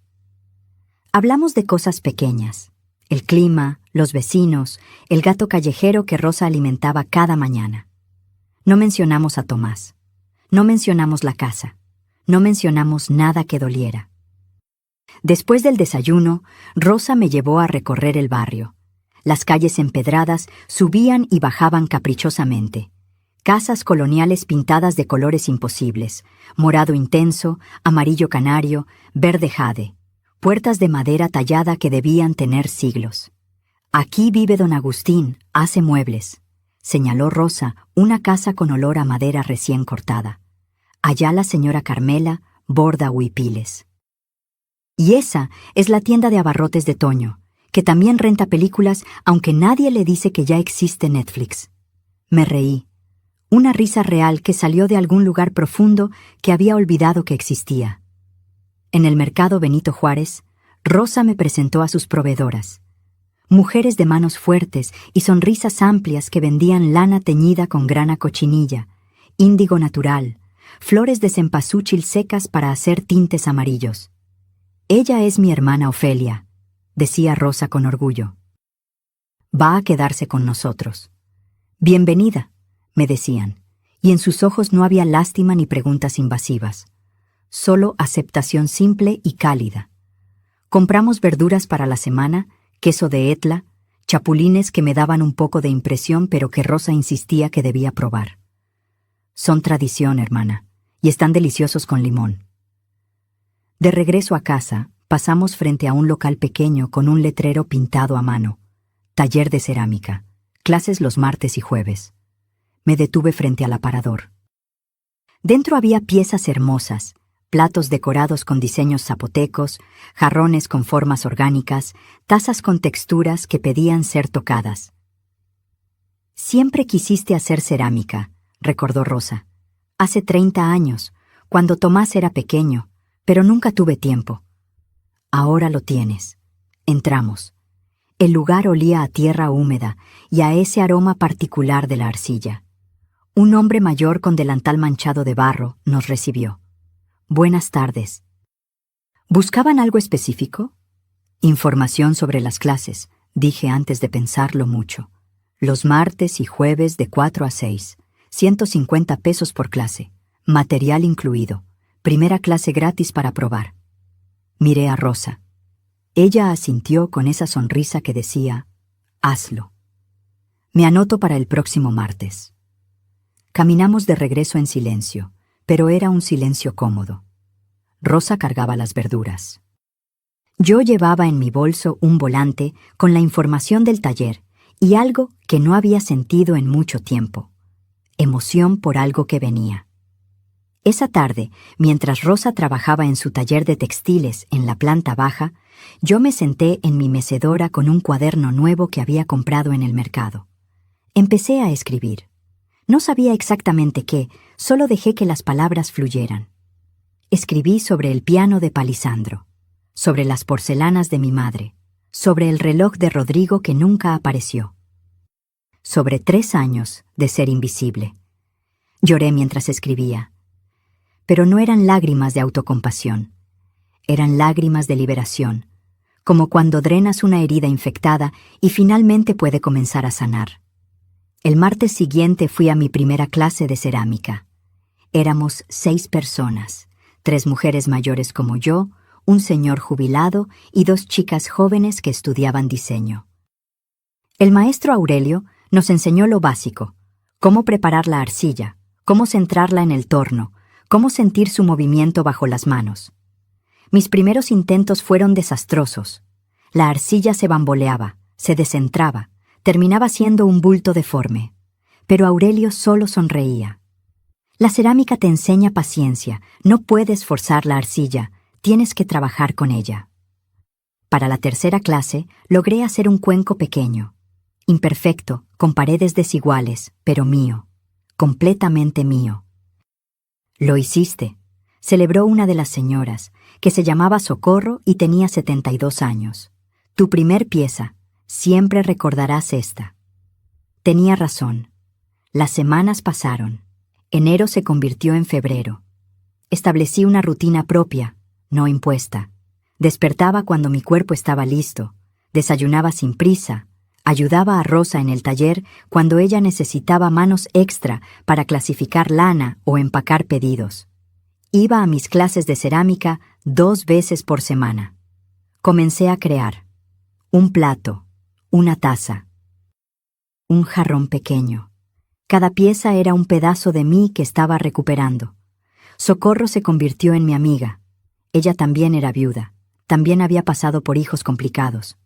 Hablamos de cosas pequeñas: el clima, los vecinos, el gato callejero que Rosa alimentaba cada mañana. No mencionamos a Tomás. No mencionamos la casa. No mencionamos nada que doliera. Después del desayuno, Rosa me llevó a recorrer el barrio. Las calles empedradas subían y bajaban caprichosamente. Casas coloniales pintadas de colores imposibles: morado intenso, amarillo canario, verde jade. Puertas de madera tallada que debían tener siglos. «Aquí vive don Agustín, hace muebles», señaló Rosa una casa con olor a madera recién cortada. «Allá la señora Carmela borda huipiles». «Y esa es la tienda de abarrotes de Toño, que también renta películas, aunque nadie le dice que ya existe Netflix». Me reí. Una risa real que salió de algún lugar profundo que había olvidado que existía. En el mercado Benito Juárez, Rosa me presentó a sus proveedoras. Mujeres de manos fuertes y sonrisas amplias que vendían lana teñida con grana cochinilla, índigo natural, flores de cempasúchil secas para hacer tintes amarillos. «Ella es mi hermana Ofelia», decía Rosa con orgullo. «Va a quedarse con nosotros». «Bienvenida», me decían, y en sus ojos no había lástima ni preguntas invasivas. Solo aceptación simple y cálida. Compramos verduras para la semana, queso de Etla, chapulines que me daban un poco de impresión pero que Rosa insistía que debía probar. «Son tradición, hermana, y están deliciosos con limón». De regreso a casa, pasamos frente a un local pequeño con un letrero pintado a mano: «Taller de cerámica, clases los martes y jueves». Me detuve frente al aparador. Dentro había piezas hermosas, platos decorados con diseños zapotecos, jarrones con formas orgánicas, tazas con texturas que pedían ser tocadas. «Siempre quisiste hacer cerámica», recordó Rosa. «Hace 30 años, cuando Tomás era pequeño, pero nunca tuve tiempo». «Ahora lo tienes». Entramos. El lugar olía a tierra húmeda y a ese aroma particular de la arcilla. Un hombre mayor con delantal manchado de barro nos recibió. «Buenas tardes». ¿Buscaban algo específico? «Información sobre las clases», dije antes de pensarlo mucho. «Los martes y jueves de 4 a 6, 150 pesos por clase, material incluido, primera clase gratis para probar». Miré a Rosa. Ella asintió con esa sonrisa que decía: «Hazlo». «Me anoto para el próximo martes». Caminamos de regreso en silencio, pero era un silencio cómodo. Rosa cargaba las verduras. Yo llevaba en mi bolso un volante con la información del taller y algo que no había sentido en mucho tiempo: emoción por algo que venía. Esa tarde, mientras Rosa trabajaba en su taller de textiles en la planta baja, yo me senté en mi mecedora con un cuaderno nuevo que había comprado en el mercado. Empecé a escribir. No sabía exactamente qué, solo dejé que las palabras fluyeran. Escribí sobre el piano de Palisandro, sobre las porcelanas de mi madre, sobre el reloj de Rodrigo que nunca apareció, sobre 3 años de ser invisible. Lloré mientras escribía. Pero no eran lágrimas de autocompasión, eran lágrimas de liberación, como cuando drenas una herida infectada y finalmente puede comenzar a sanar. El martes siguiente fui a mi primera clase de cerámica. Éramos 6 personas, 3 mujeres mayores como yo, un señor jubilado y 2 chicas jóvenes que estudiaban diseño. El maestro Aurelio nos enseñó lo básico: cómo preparar la arcilla, cómo centrarla en el torno, cómo sentir su movimiento bajo las manos. Mis primeros intentos fueron desastrosos. La arcilla se bamboleaba, se descentraba, terminaba siendo un bulto deforme. Pero Aurelio solo sonreía. La cerámica te enseña paciencia, no puedes forzar la arcilla, tienes que trabajar con ella. Para la tercera clase, logré hacer un cuenco pequeño, imperfecto, con paredes desiguales, pero mío, completamente mío. Lo hiciste, celebró una de las señoras, que se llamaba Socorro y tenía 72 años. Tu primer pieza, siempre recordarás esta. Tenía razón. Las semanas pasaron. Enero se convirtió en febrero. Establecí una rutina propia, no impuesta. Despertaba cuando mi cuerpo estaba listo, desayunaba sin prisa, ayudaba a Rosa en el taller cuando ella necesitaba manos extra para clasificar lana o empacar pedidos. Iba a mis clases de cerámica 2 veces por semana. Comencé a crear. Un plato, una taza, un jarrón pequeño. Cada pieza era un pedazo de mí que estaba recuperando. Socorro se convirtió en mi amiga. Ella también era viuda. También había pasado por hijos complicados.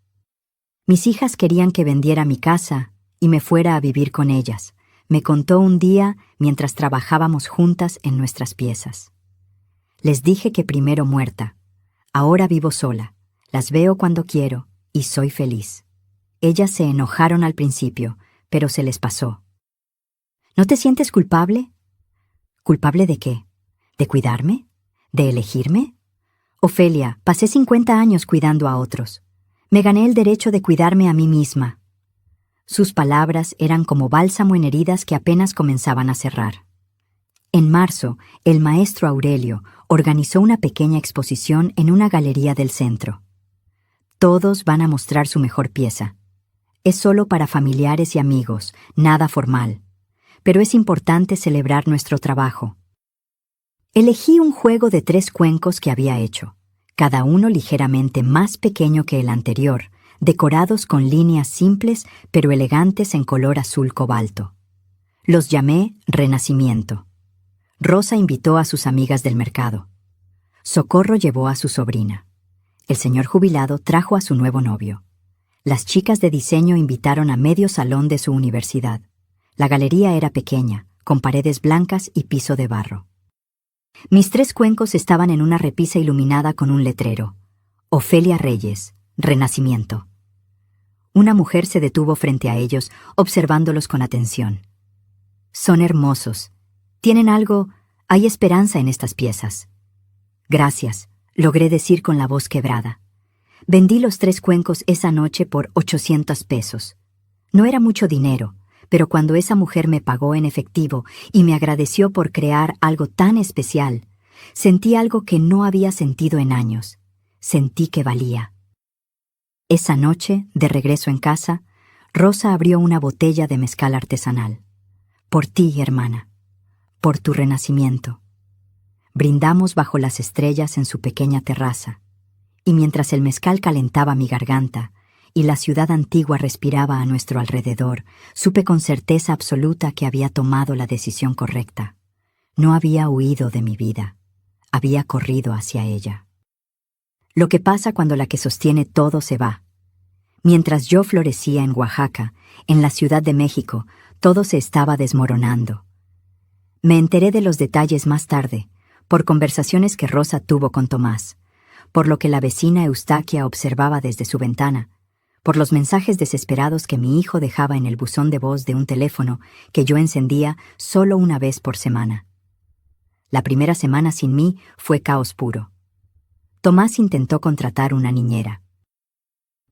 Mis hijas querían que vendiera mi casa y me fuera a vivir con ellas. Me contó un día mientras trabajábamos juntas en nuestras piezas. Les dije que primero muerta. Ahora vivo sola. Las veo cuando quiero y soy feliz. Ellas se enojaron al principio, pero se les pasó. ¿No te sientes culpable? ¿Culpable de qué? ¿De cuidarme? ¿De elegirme? Ofelia, pasé 50 años cuidando a otros. Me gané el derecho de cuidarme a mí misma. Sus palabras eran como bálsamo en heridas que apenas comenzaban a cerrar. En marzo, el maestro Aurelio organizó una pequeña exposición en una galería del centro. Todos van a mostrar su mejor pieza. Es solo para familiares y amigos, nada formal. Pero es importante celebrar nuestro trabajo. Elegí un juego de 3 cuencos que había hecho, cada uno ligeramente más pequeño que el anterior, decorados con líneas simples pero elegantes en color azul cobalto. Los llamé Renacimiento. Rosa invitó a sus amigas del mercado. Socorro llevó a su sobrina. El señor jubilado trajo a su nuevo novio. Las chicas de diseño invitaron a medio salón de su universidad. La galería era pequeña, con paredes blancas y piso de barro. Mis 3 cuencos estaban en una repisa iluminada con un letrero. Ofelia Reyes, Renacimiento. Una mujer se detuvo frente a ellos, observándolos con atención. Son hermosos. Tienen algo... Hay esperanza en estas piezas. Gracias, logré decir con la voz quebrada. Vendí los 3 cuencos esa noche por 800 pesos. No era mucho dinero, pero cuando esa mujer me pagó en efectivo y me agradeció por crear algo tan especial, sentí algo que no había sentido en años. Sentí que valía. Esa noche, de regreso en casa, Rosa abrió una botella de mezcal artesanal. Por ti, hermana. Por tu renacimiento. Brindamos bajo las estrellas en su pequeña terraza, y mientras el mezcal calentaba mi garganta y la ciudad antigua respiraba a nuestro alrededor, supe con certeza absoluta que había tomado la decisión correcta. No había huido de mi vida, había corrido hacia ella. Lo que pasa cuando la que sostiene todo se va. Mientras yo florecía en Oaxaca, en la Ciudad de México, todo se estaba desmoronando. Me enteré de los detalles más tarde, por conversaciones que Rosa tuvo con Tomás, por lo que la vecina Eustaquia observaba desde su ventana, por los mensajes desesperados que mi hijo dejaba en el buzón de voz de un teléfono que yo encendía solo una vez por semana. La primera semana sin mí fue caos puro. Tomás intentó contratar una niñera.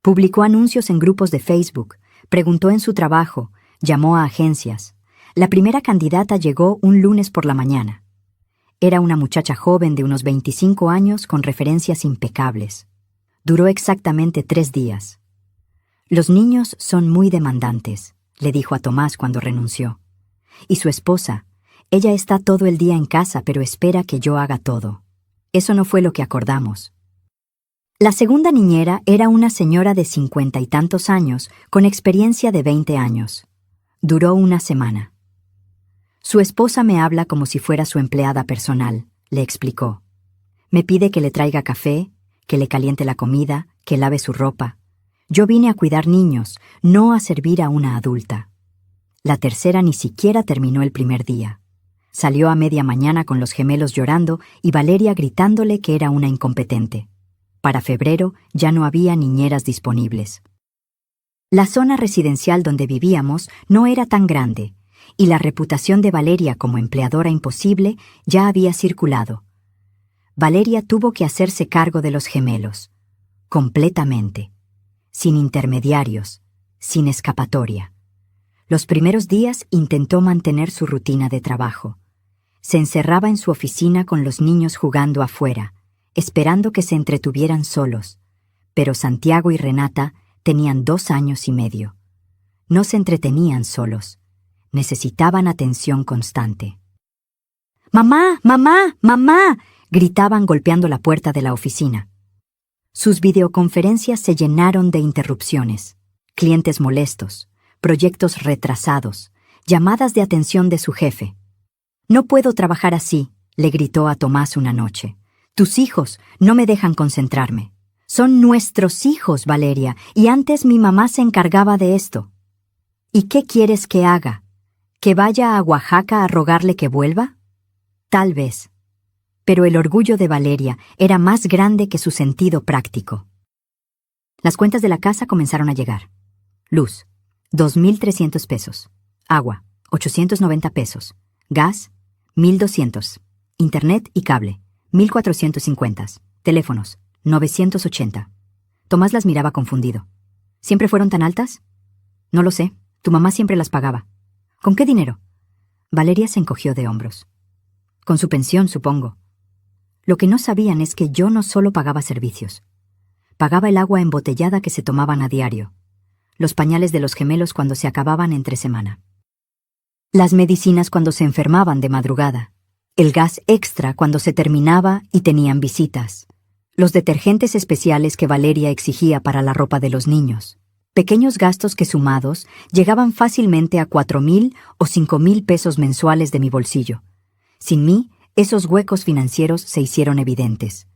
Publicó anuncios en grupos de Facebook, preguntó en su trabajo, llamó a agencias. La primera candidata llegó un lunes por la mañana. Era una muchacha joven de unos 25 años con referencias impecables. Duró exactamente 3 días. Los niños son muy demandantes, le dijo a Tomás cuando renunció. Y su esposa, ella está todo el día en casa pero espera que yo haga todo. Eso no fue lo que acordamos. La segunda niñera era una señora de 50 y tantos años con experiencia de 20 años. Duró una semana. Su esposa me habla como si fuera su empleada personal, le explicó. Me pide que le traiga café, que le caliente la comida, que lave su ropa. Yo vine a cuidar niños, no a servir a una adulta. La tercera ni siquiera terminó el primer día. Salió a media mañana con los gemelos llorando y Valeria gritándole que era una incompetente. Para febrero ya no había niñeras disponibles. La zona residencial donde vivíamos no era tan grande, y la reputación de Valeria como empleadora imposible ya había circulado. Valeria tuvo que hacerse cargo de los gemelos, completamente, sin intermediarios, sin escapatoria. Los primeros días intentó mantener su rutina de trabajo. Se encerraba en su oficina con los niños jugando afuera, esperando que se entretuvieran solos, pero Santiago y Renata tenían 2 años y medio. No se entretenían solos. Necesitaban atención constante. ¡Mamá! ¡Mamá! ¡Mamá!, gritaban golpeando la puerta de la oficina. Sus videoconferencias se llenaron de interrupciones, clientes molestos, proyectos retrasados, llamadas de atención de su jefe. «No puedo trabajar así», le gritó a Tomás una noche. «Tus hijos no me dejan concentrarme. Son nuestros hijos, Valeria, y antes mi mamá se encargaba de esto». «¿Y qué quieres que haga? ¿Que vaya a Oaxaca a rogarle que vuelva?» Tal vez. Pero el orgullo de Valeria era más grande que su sentido práctico. Las cuentas de la casa comenzaron a llegar. Luz, 2.300 pesos. Agua, 890 pesos. Gas, 1.200. Internet y cable, 1.450. Teléfonos, 980. Tomás las miraba confundido. ¿Siempre fueron tan altas? No lo sé. Tu mamá siempre las pagaba. ¿Con qué dinero? Valeria se encogió de hombros. Con su pensión, supongo. Lo que no sabían es que yo no solo pagaba servicios. Pagaba el agua embotellada que se tomaban a diario, los pañales de los gemelos cuando se acababan entre semana, las medicinas cuando se enfermaban de madrugada, el gas extra cuando se terminaba y tenían visitas, los detergentes especiales que Valeria exigía para la ropa de los niños, pequeños gastos que sumados llegaban fácilmente a 4.000 o 5.000 pesos mensuales de mi bolsillo. Sin mí, esos huecos financieros se hicieron evidentes.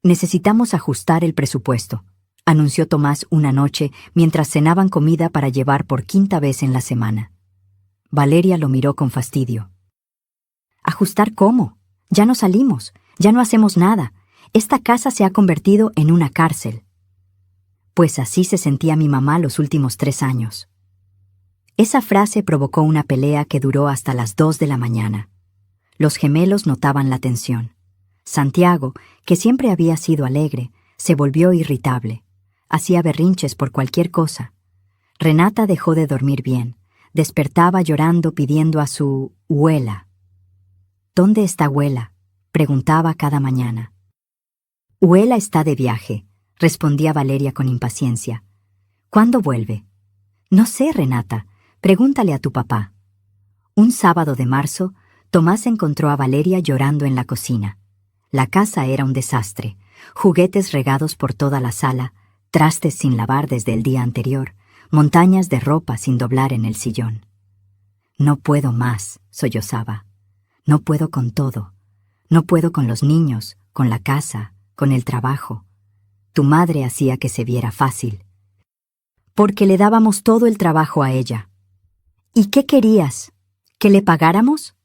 «Necesitamos ajustar el presupuesto», anunció Tomás una noche mientras cenaban comida para llevar por 5ª vez en la semana. Valeria lo miró con fastidio. «¿Ajustar cómo? Ya no salimos, ya no hacemos nada. Esta casa se ha convertido en una cárcel». Pues así se sentía mi mamá los últimos 3 años. Esa frase provocó una pelea que duró hasta las 2 de la mañana. Los gemelos notaban la tensión. Santiago, que siempre había sido alegre, se volvió irritable. Hacía berrinches por cualquier cosa. Renata dejó de dormir bien. Despertaba llorando pidiendo a su huela. «¿Dónde está Huela?», preguntaba cada mañana. «Huela está de viaje», respondía Valeria con impaciencia. «¿Cuándo vuelve?» «No sé, Renata. Pregúntale a tu papá». Un sábado de marzo, Tomás encontró a Valeria llorando en la cocina. La casa era un desastre. Juguetes regados por toda la sala, trastes sin lavar desde el día anterior, montañas de ropa sin doblar en el sillón. «No puedo más», sollozaba. «No puedo con todo. No puedo con los niños, con la casa, con el trabajo. Tu madre hacía que se viera fácil. Porque le dábamos todo el trabajo a ella». «¿Y qué querías? ¿Que le pagáramos?»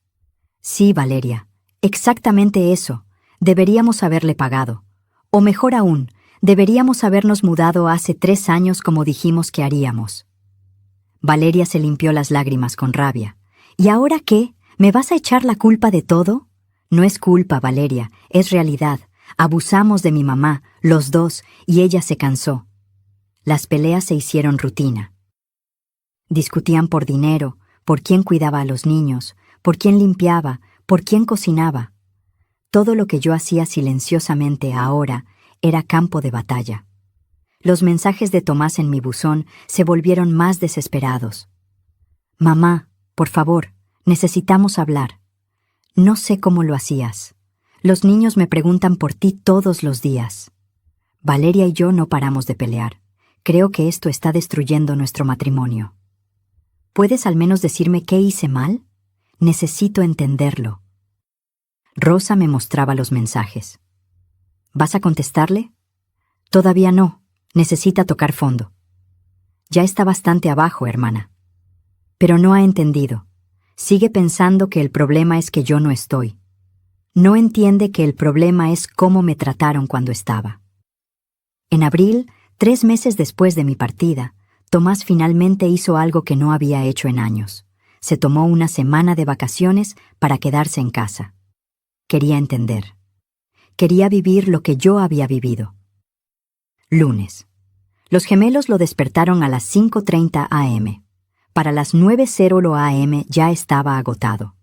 «Sí, Valeria, exactamente eso. Deberíamos haberle pagado. O mejor aún, deberíamos habernos mudado hace 3 años como dijimos que haríamos». Valeria se limpió las lágrimas con rabia. «¿Y ahora qué? ¿Me vas a echar la culpa de todo?» «No es culpa, Valeria, es realidad. Abusamos de mi mamá, los dos, y ella se cansó». Las peleas se hicieron rutina. Discutían por dinero, por quién cuidaba a los niños, por quién limpiaba, por quién cocinaba. Todo lo que yo hacía silenciosamente ahora era campo de batalla. Los mensajes de Tomás en mi buzón se volvieron más desesperados. «Mamá, por favor, necesitamos hablar. No sé cómo lo hacías. Los niños me preguntan por ti todos los días. Valeria y yo no paramos de pelear. Creo que esto está destruyendo nuestro matrimonio. ¿Puedes al menos decirme qué hice mal? Necesito entenderlo». Rosa me mostraba los mensajes. «¿Vas a contestarle?» «Todavía no. Necesita tocar fondo». «Ya está bastante abajo, hermana». «Pero no ha entendido. Sigue pensando que el problema es que yo no estoy. No entiende que el problema es cómo me trataron cuando estaba». En abril, 3 meses después de mi partida, Tomás finalmente hizo algo que no había hecho en años. Se tomó una semana de vacaciones para quedarse en casa. Quería entender. Quería vivir lo que yo había vivido. Lunes. Los gemelos lo despertaron a las 5:30 a.m. Para las 9:00 a.m. ya estaba agotado.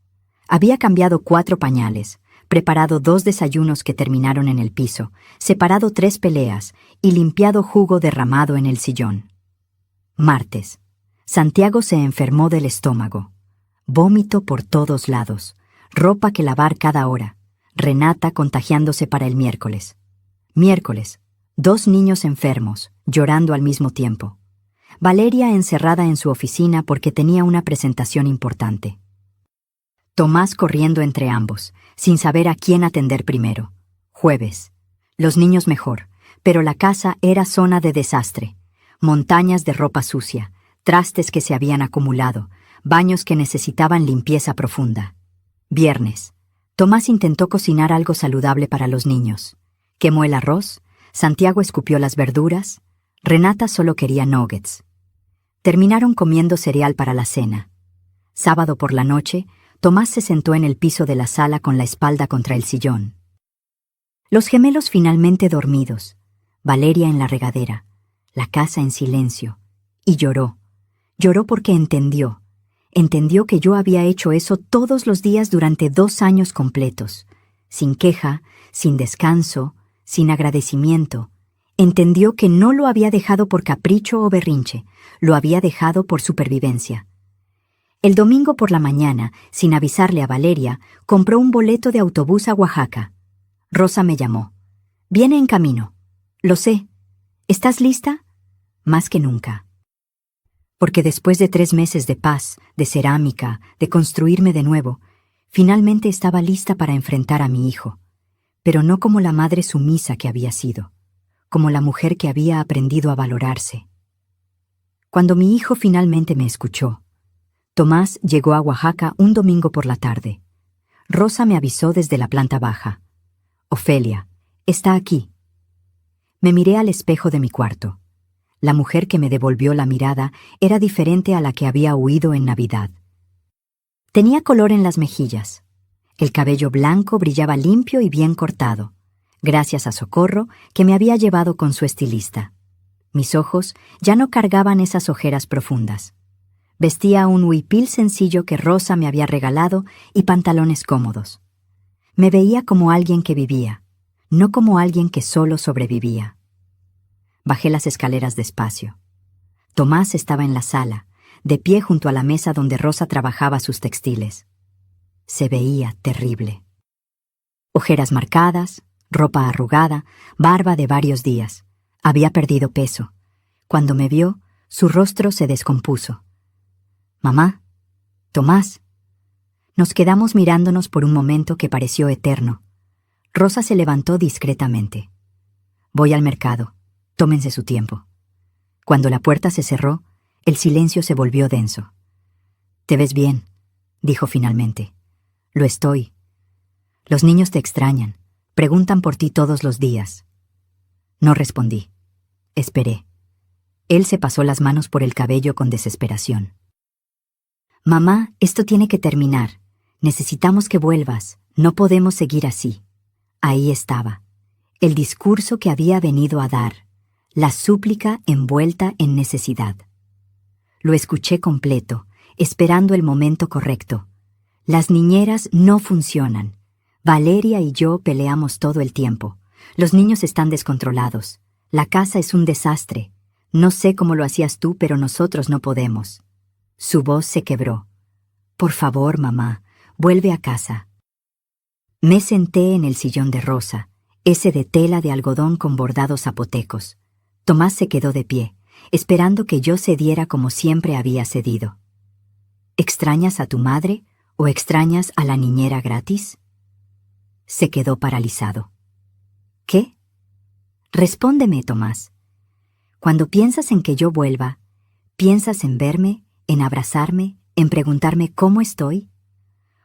Había cambiado 4 pañales, preparado 2 desayunos que terminaron en el piso, separado 3 peleas y limpiado jugo derramado en el sillón. Martes. Santiago se enfermó del estómago. Vómito por todos lados, ropa que lavar cada hora. Renata contagiándose para el miércoles. Miércoles. 2 niños enfermos, llorando al mismo tiempo. Valeria encerrada en su oficina porque tenía una presentación importante. Tomás corriendo entre ambos, sin saber a quién atender primero. Jueves. Los niños mejor, pero la casa era zona de desastre. Montañas de ropa sucia, trastes que se habían acumulado, baños que necesitaban limpieza profunda. Viernes. Tomás intentó cocinar algo saludable para los niños. Quemó el arroz, Santiago escupió las verduras, Renata solo quería nuggets. Terminaron comiendo cereal para la cena. Sábado por la noche, Tomás se sentó en el piso de la sala con la espalda contra el sillón. Los gemelos finalmente dormidos, Valeria en la regadera, la casa en silencio, y lloró. Lloró porque entendió que yo había hecho eso todos los días durante 2 años completos, sin queja, sin descanso, sin agradecimiento. Entendió que no lo había dejado por capricho o berrinche, lo había dejado por supervivencia. El domingo por la mañana, sin avisarle a Valeria, compró un boleto de autobús a Oaxaca. Rosa me llamó. Viene en camino. Lo sé. ¿Estás lista? Más que nunca. Porque después de 3 meses de paz, de cerámica, de construirme de nuevo, finalmente estaba lista para enfrentar a mi hijo, pero no como la madre sumisa que había sido, como la mujer que había aprendido a valorarse. Cuando mi hijo finalmente me escuchó, Tomás llegó a Oaxaca un domingo por la tarde. Rosa me avisó desde la planta baja. Ofelia, está aquí. Me miré al espejo de mi cuarto. La mujer que me devolvió la mirada era diferente a la que había huido en Navidad. Tenía color en las mejillas. El cabello blanco brillaba limpio y bien cortado, gracias a Socorro, que me había llevado con su estilista. Mis ojos ya no cargaban esas ojeras profundas. Vestía un huipil sencillo que Rosa me había regalado y pantalones cómodos. Me veía como alguien que vivía, no como alguien que solo sobrevivía. Bajé las escaleras despacio. Tomás estaba en la sala, de pie junto a la mesa donde Rosa trabajaba sus textiles. Se veía terrible. Ojeras marcadas, ropa arrugada, barba de varios días. Había perdido peso. Cuando me vio, su rostro se descompuso. Mamá, Tomás. Nos quedamos mirándonos por un momento que pareció eterno. Rosa se levantó discretamente. Voy al mercado. Tómense su tiempo. Cuando la puerta se cerró, el silencio se volvió denso. Te ves bien, dijo finalmente. Lo estoy. Los niños te extrañan. Preguntan por ti todos los días. No respondí. Esperé. Él se pasó las manos por el cabello con desesperación. Mamá, esto tiene que terminar. Necesitamos que vuelvas. No podemos seguir así. Ahí estaba. El discurso que había venido a dar. La súplica envuelta en necesidad. Lo escuché completo, esperando el momento correcto. Las niñeras no funcionan. Valeria y yo peleamos todo el tiempo. Los niños están descontrolados. La casa es un desastre. No sé cómo lo hacías tú, pero nosotros no podemos. Su voz se quebró. Por favor, mamá, vuelve a casa. Me senté en el sillón de Rosa, ese de tela de algodón con bordados zapotecos. Tomás se quedó de pie, esperando que yo cediera como siempre había cedido. ¿Extrañas a tu madre o extrañas a la niñera gratis? Se quedó paralizado. ¿Qué? Respóndeme, Tomás. Cuando piensas en que yo vuelva, ¿piensas en verme, en abrazarme, en preguntarme cómo estoy?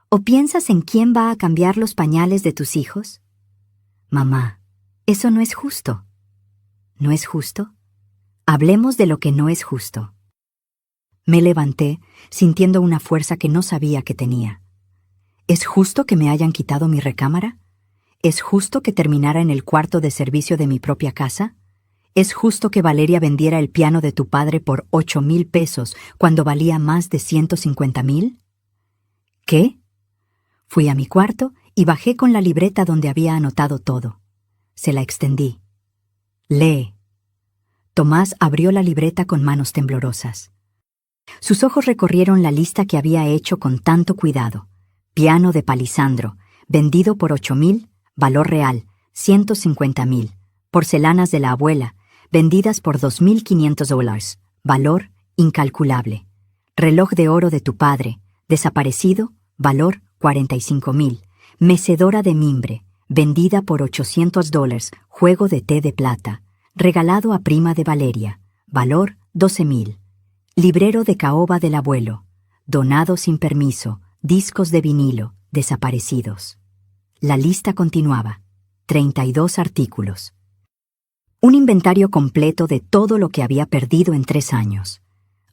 ¿O piensas en quién va a cambiar los pañales de tus hijos? Mamá, eso no es justo. ¿No es justo? Hablemos de lo que no es justo. Me levanté, sintiendo una fuerza que no sabía que tenía. ¿Es justo que me hayan quitado mi recámara? ¿Es justo que terminara en el cuarto de servicio de mi propia casa? ¿Es justo que Valeria vendiera el piano de tu padre por 8,000 pesos cuando valía más de 150,000? ¿Qué? Fui a mi cuarto y bajé con la libreta donde había anotado todo. Se la extendí. Lee. Tomás abrió la libreta con manos temblorosas. Sus ojos recorrieron la lista que había hecho con tanto cuidado. Piano de Palisandro, vendido por 8,000, valor real, 150,000. Porcelanas de la abuela, vendidas por $2,500, valor incalculable. Reloj de oro de tu padre, desaparecido, valor 45,000. Mecedora de mimbre, vendida por $800, juego de té de plata, regalado a prima de Valeria, valor 12,000. Librero de caoba del abuelo, donado sin permiso, discos de vinilo, desaparecidos. La lista continuaba. 32 artículos. Un inventario completo de todo lo que había perdido en 3 años.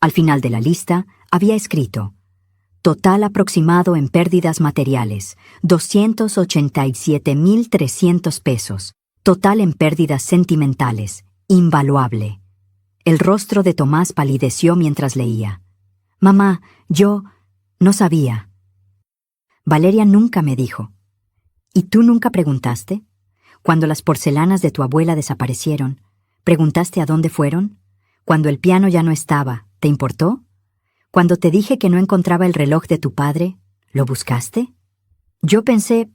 Al final de la lista había escrito: total aproximado en pérdidas materiales, 287,300 pesos. Total en pérdidas sentimentales, invaluable. El rostro de Tomás palideció mientras leía. Mamá, yo no sabía. Valeria nunca me dijo. ¿Y tú nunca preguntaste? Cuando las porcelanas de tu abuela desaparecieron, ¿preguntaste a dónde fueron? Cuando el piano ya no estaba, ¿te importó? Cuando te dije que no encontraba el reloj de tu padre, ¿lo buscaste? Yo pensé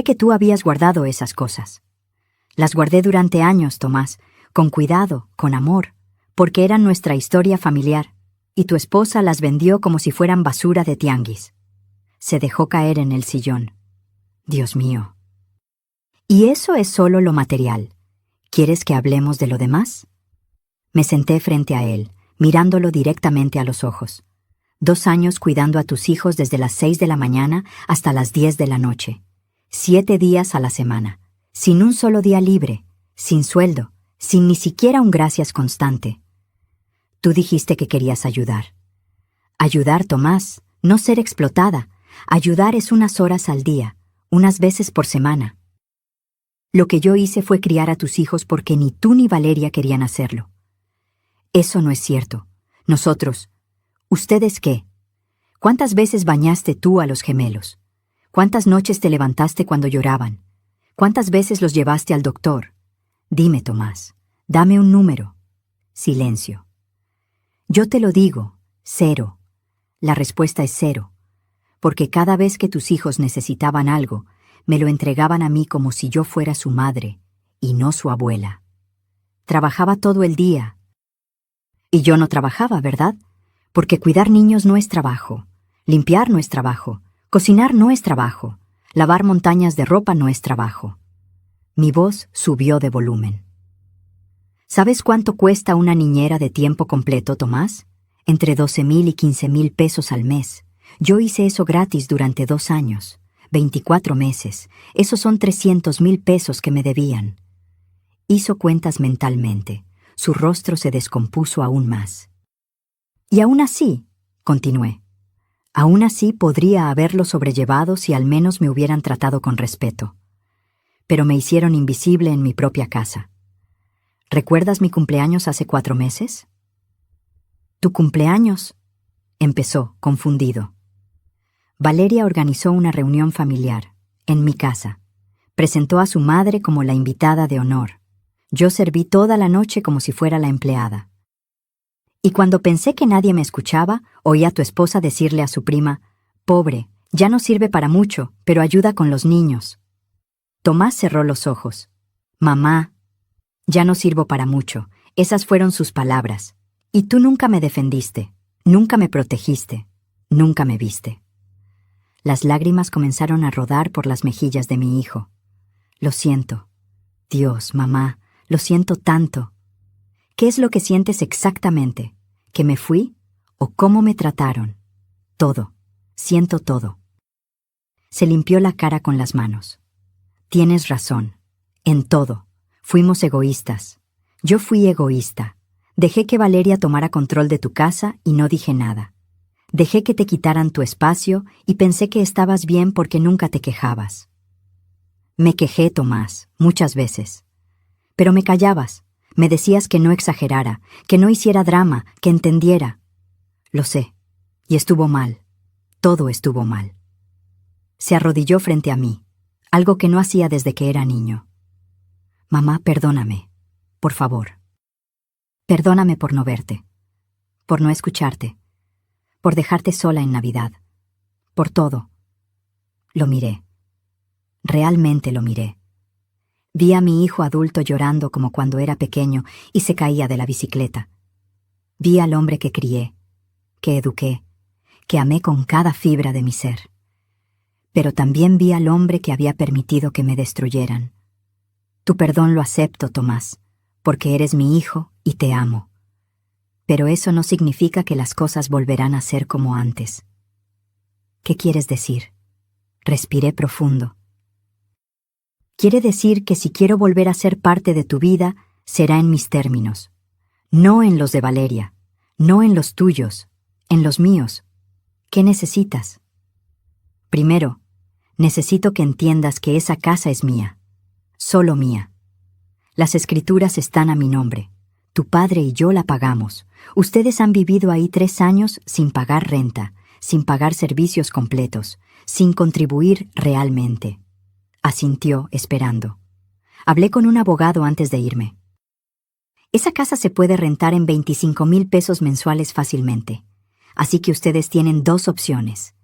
que tú habías guardado esas cosas. Las guardé durante años, Tomás, con cuidado, con amor, porque eran nuestra historia familiar, y tu esposa las vendió como si fueran basura de tianguis. Se dejó caer en el sillón. Dios mío. Y eso es solo lo material. ¿Quieres que hablemos de lo demás? Me senté frente a él, mirándolo directamente a los ojos. 2 años cuidando a tus hijos desde las 6 de la mañana hasta las 10 de la noche. 7 días a la semana, sin un solo día libre, sin sueldo, sin ni siquiera un gracias constante. Tú dijiste que querías ayudar. Ayudar, Tomás, no ser explotada. Ayudar es unas horas al día, unas veces por semana. Lo que yo hice fue criar a tus hijos porque ni tú ni Valeria querían hacerlo. Eso no es cierto. Nosotros. ¿Ustedes qué? ¿Cuántas veces bañaste tú a los gemelos? ¿Cuántas noches te levantaste cuando lloraban? ¿Cuántas veces los llevaste al doctor? Dime, Tomás, dame un número. Silencio. Yo te lo digo, 0. La respuesta es 0, porque cada vez que tus hijos necesitaban algo, me lo entregaban a mí como si yo fuera su madre, y no su abuela. Trabajaba todo el día. Y yo no trabajaba, ¿verdad? Porque cuidar niños no es trabajo, limpiar no es trabajo, cocinar no es trabajo, lavar montañas de ropa no es trabajo. Mi voz subió de volumen. ¿Sabes cuánto cuesta una niñera de tiempo completo, Tomás? Entre 12,000 y 15,000 pesos al mes. Yo hice eso gratis durante 2 años, 24 meses. Esos son 300,000 pesos que me debían. Hizo cuentas mentalmente. Su rostro se descompuso aún más. Y aún así, continué, aún así podría haberlo sobrellevado si al menos me hubieran tratado con respeto. Pero me hicieron invisible en mi propia casa. ¿Recuerdas mi cumpleaños hace 4 meses? ¿Tu cumpleaños? Empezó, confundido. Valeria organizó una reunión familiar, en mi casa. Presentó a su madre como la invitada de honor. Yo serví toda la noche como si fuera la empleada. Y cuando pensé que nadie me escuchaba, oí a tu esposa decirle a su prima: «Pobre, ya no sirve para mucho, pero ayuda con los niños». Tomás cerró los ojos. «Mamá, ya no sirvo para mucho». Esas fueron sus palabras. Y tú nunca me defendiste, nunca me protegiste, nunca me viste. Las lágrimas comenzaron a rodar por las mejillas de mi hijo. Lo siento. Dios, mamá, lo siento tanto. ¿Qué es lo que sientes exactamente? ¿Que me fui? ¿O cómo me trataron? Todo. Siento todo. Se limpió la cara con las manos. Tienes razón. En todo. Fuimos egoístas. Yo fui egoísta. Dejé que Valeria tomara control de tu casa y no dije nada. Dejé que te quitaran tu espacio y pensé que estabas bien porque nunca te quejabas. Me quejé, Tomás, muchas veces. Pero me callabas. Me decías que no exagerara, que no hiciera drama, que entendiera. Lo sé. Y estuvo mal. Todo estuvo mal. Se arrodilló frente a mí, algo que no hacía desde que era niño. Mamá, perdóname. Por favor. Perdóname por no verte, por no escucharte, por dejarte sola en Navidad, por todo. Lo miré. Realmente lo miré. Vi a mi hijo adulto llorando como cuando era pequeño y se caía de la bicicleta. Vi al hombre que crié, que eduqué, que amé con cada fibra de mi ser. Pero también vi al hombre que había permitido que me destruyeran. Tu perdón lo acepto, Tomás, porque eres mi hijo y te amo. Pero eso no significa que las cosas volverán a ser como antes. ¿Qué quieres decir? Respiré profundo. Quiere decir que si quiero volver a ser parte de tu vida, será en mis términos. No en los de Valeria, no en los tuyos, en los míos. ¿Qué necesitas? Primero, necesito que entiendas que esa casa es mía, solo mía. Las escrituras están a mi nombre. Tu padre y yo la pagamos. Ustedes han vivido ahí 3 años sin pagar renta, sin pagar servicios completos, sin contribuir realmente. Asintió, esperando. Hablé con un abogado antes de irme. Esa casa se puede rentar en 25,000 pesos mensuales fácilmente. Así que ustedes tienen 2 opciones.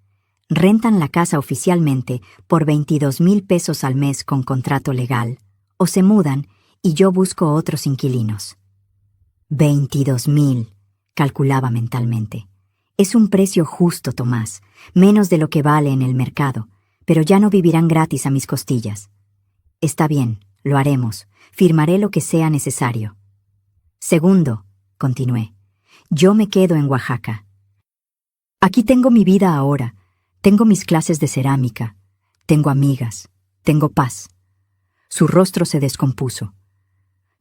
Rentan la casa oficialmente por 22,000 pesos al mes con contrato legal, o se mudan y yo busco otros inquilinos. 22,000, calculaba mentalmente. Es un precio justo, Tomás, menos de lo que vale en el mercado, pero ya no vivirán gratis a mis costillas. Está bien, lo haremos, firmaré lo que sea necesario. Segundo, continué, yo me quedo en Oaxaca. Aquí tengo mi vida ahora, tengo mis clases de cerámica, tengo amigas, tengo paz. Su rostro se descompuso.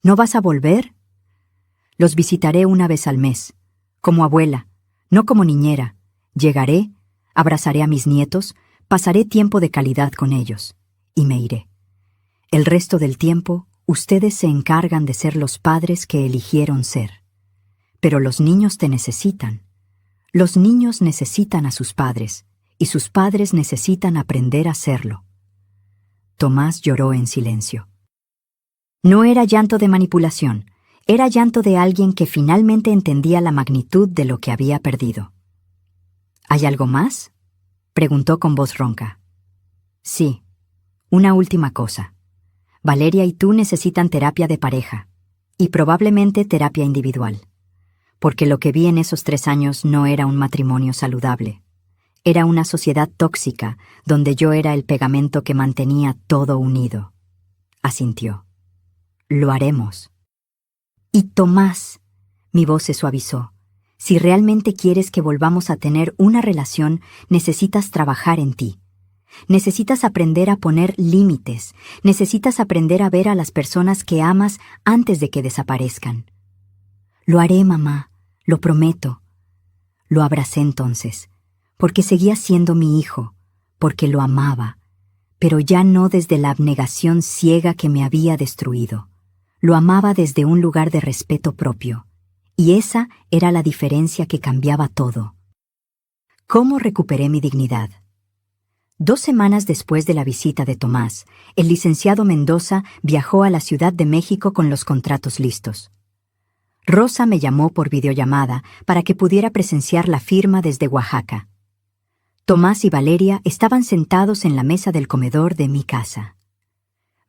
¿No vas a volver? Los visitaré una vez al mes, como abuela, no como niñera. Llegaré, abrazaré a mis nietos, pasaré tiempo de calidad con ellos, y me iré. El resto del tiempo, ustedes se encargan de ser los padres que eligieron ser. Pero los niños te necesitan. Los niños necesitan a sus padres, y sus padres necesitan aprender a serlo. Tomás lloró en silencio. No era llanto de manipulación, era llanto de alguien que finalmente entendía la magnitud de lo que había perdido. ¿Hay algo más?, preguntó con voz ronca. Sí, una última cosa. Valeria y tú necesitan terapia de pareja, y probablemente terapia individual, porque lo que vi en esos 3 años no era un matrimonio saludable. Era una sociedad tóxica, donde yo era el pegamento que mantenía todo unido. Asintió. Lo haremos. Y Tomás, mi voz se suavizó, si realmente quieres que volvamos a tener una relación, necesitas trabajar en ti. Necesitas aprender a poner límites, necesitas aprender a ver a las personas que amas antes de que desaparezcan. Lo haré, mamá, lo prometo. Lo abracé entonces, porque seguía siendo mi hijo, porque lo amaba, pero ya no desde la abnegación ciega que me había destruido. Lo amaba desde un lugar de respeto propio, y esa era la diferencia que cambiaba todo. ¿Cómo recuperé mi dignidad? 2 semanas después de la visita de Tomás, el licenciado Mendoza viajó a la Ciudad de México con los contratos listos. Rosa me llamó por videollamada para que pudiera presenciar la firma desde Oaxaca. Tomás y Valeria estaban sentados en la mesa del comedor de mi casa.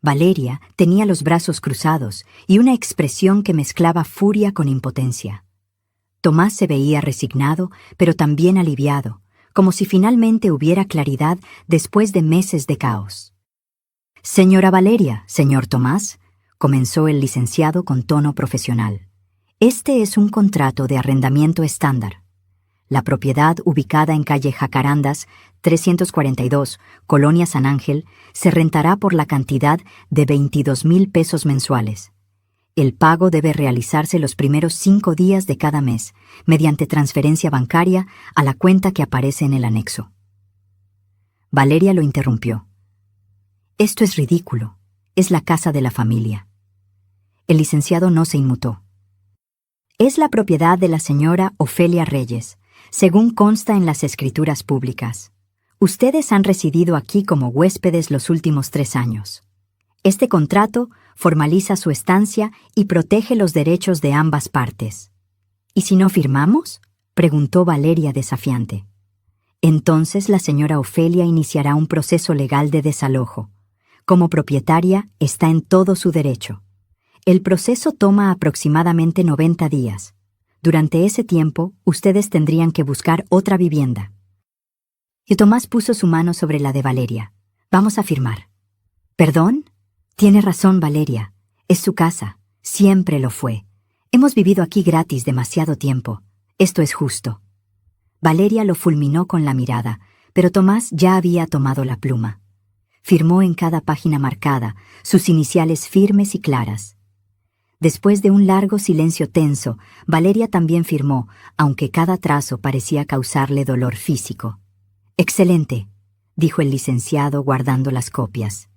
Valeria tenía los brazos cruzados y una expresión que mezclaba furia con impotencia. Tomás se veía resignado, pero también aliviado, como si finalmente hubiera claridad después de meses de caos. «Señora Valeria, señor Tomás», comenzó el licenciado con tono profesional. «Este es un contrato de arrendamiento estándar. La propiedad, ubicada en calle Jacarandas, 342, Colonia San Ángel, se rentará por la cantidad de 22,000 pesos mensuales. El pago debe realizarse los primeros 5 días de cada mes, mediante transferencia bancaria a la cuenta que aparece en el anexo. Valeria lo interrumpió. Esto es ridículo. Es la casa de la familia. El licenciado no se inmutó. Es la propiedad de la señora Ofelia Reyes, según consta en las escrituras públicas. Ustedes han residido aquí como huéspedes los últimos 3 años. Este contrato formaliza su estancia y protege los derechos de ambas partes. ¿Y si no firmamos?, preguntó Valeria desafiante. Entonces la señora Ofelia iniciará un proceso legal de desalojo. Como propietaria, está en todo su derecho. El proceso toma aproximadamente 90 días. Durante ese tiempo, ustedes tendrían que buscar otra vivienda. Y Tomás puso su mano sobre la de Valeria. Vamos a firmar. ¿Perdón? Tiene razón, Valeria. Es su casa. Siempre lo fue. Hemos vivido aquí gratis demasiado tiempo. Esto es justo. Valeria lo fulminó con la mirada, pero Tomás ya había tomado la pluma. Firmó en cada página marcada, sus iniciales firmes y claras. Después de un largo silencio tenso, Valeria también firmó, aunque cada trazo parecía causarle dolor físico. «Excelente», dijo el licenciado guardando las copias.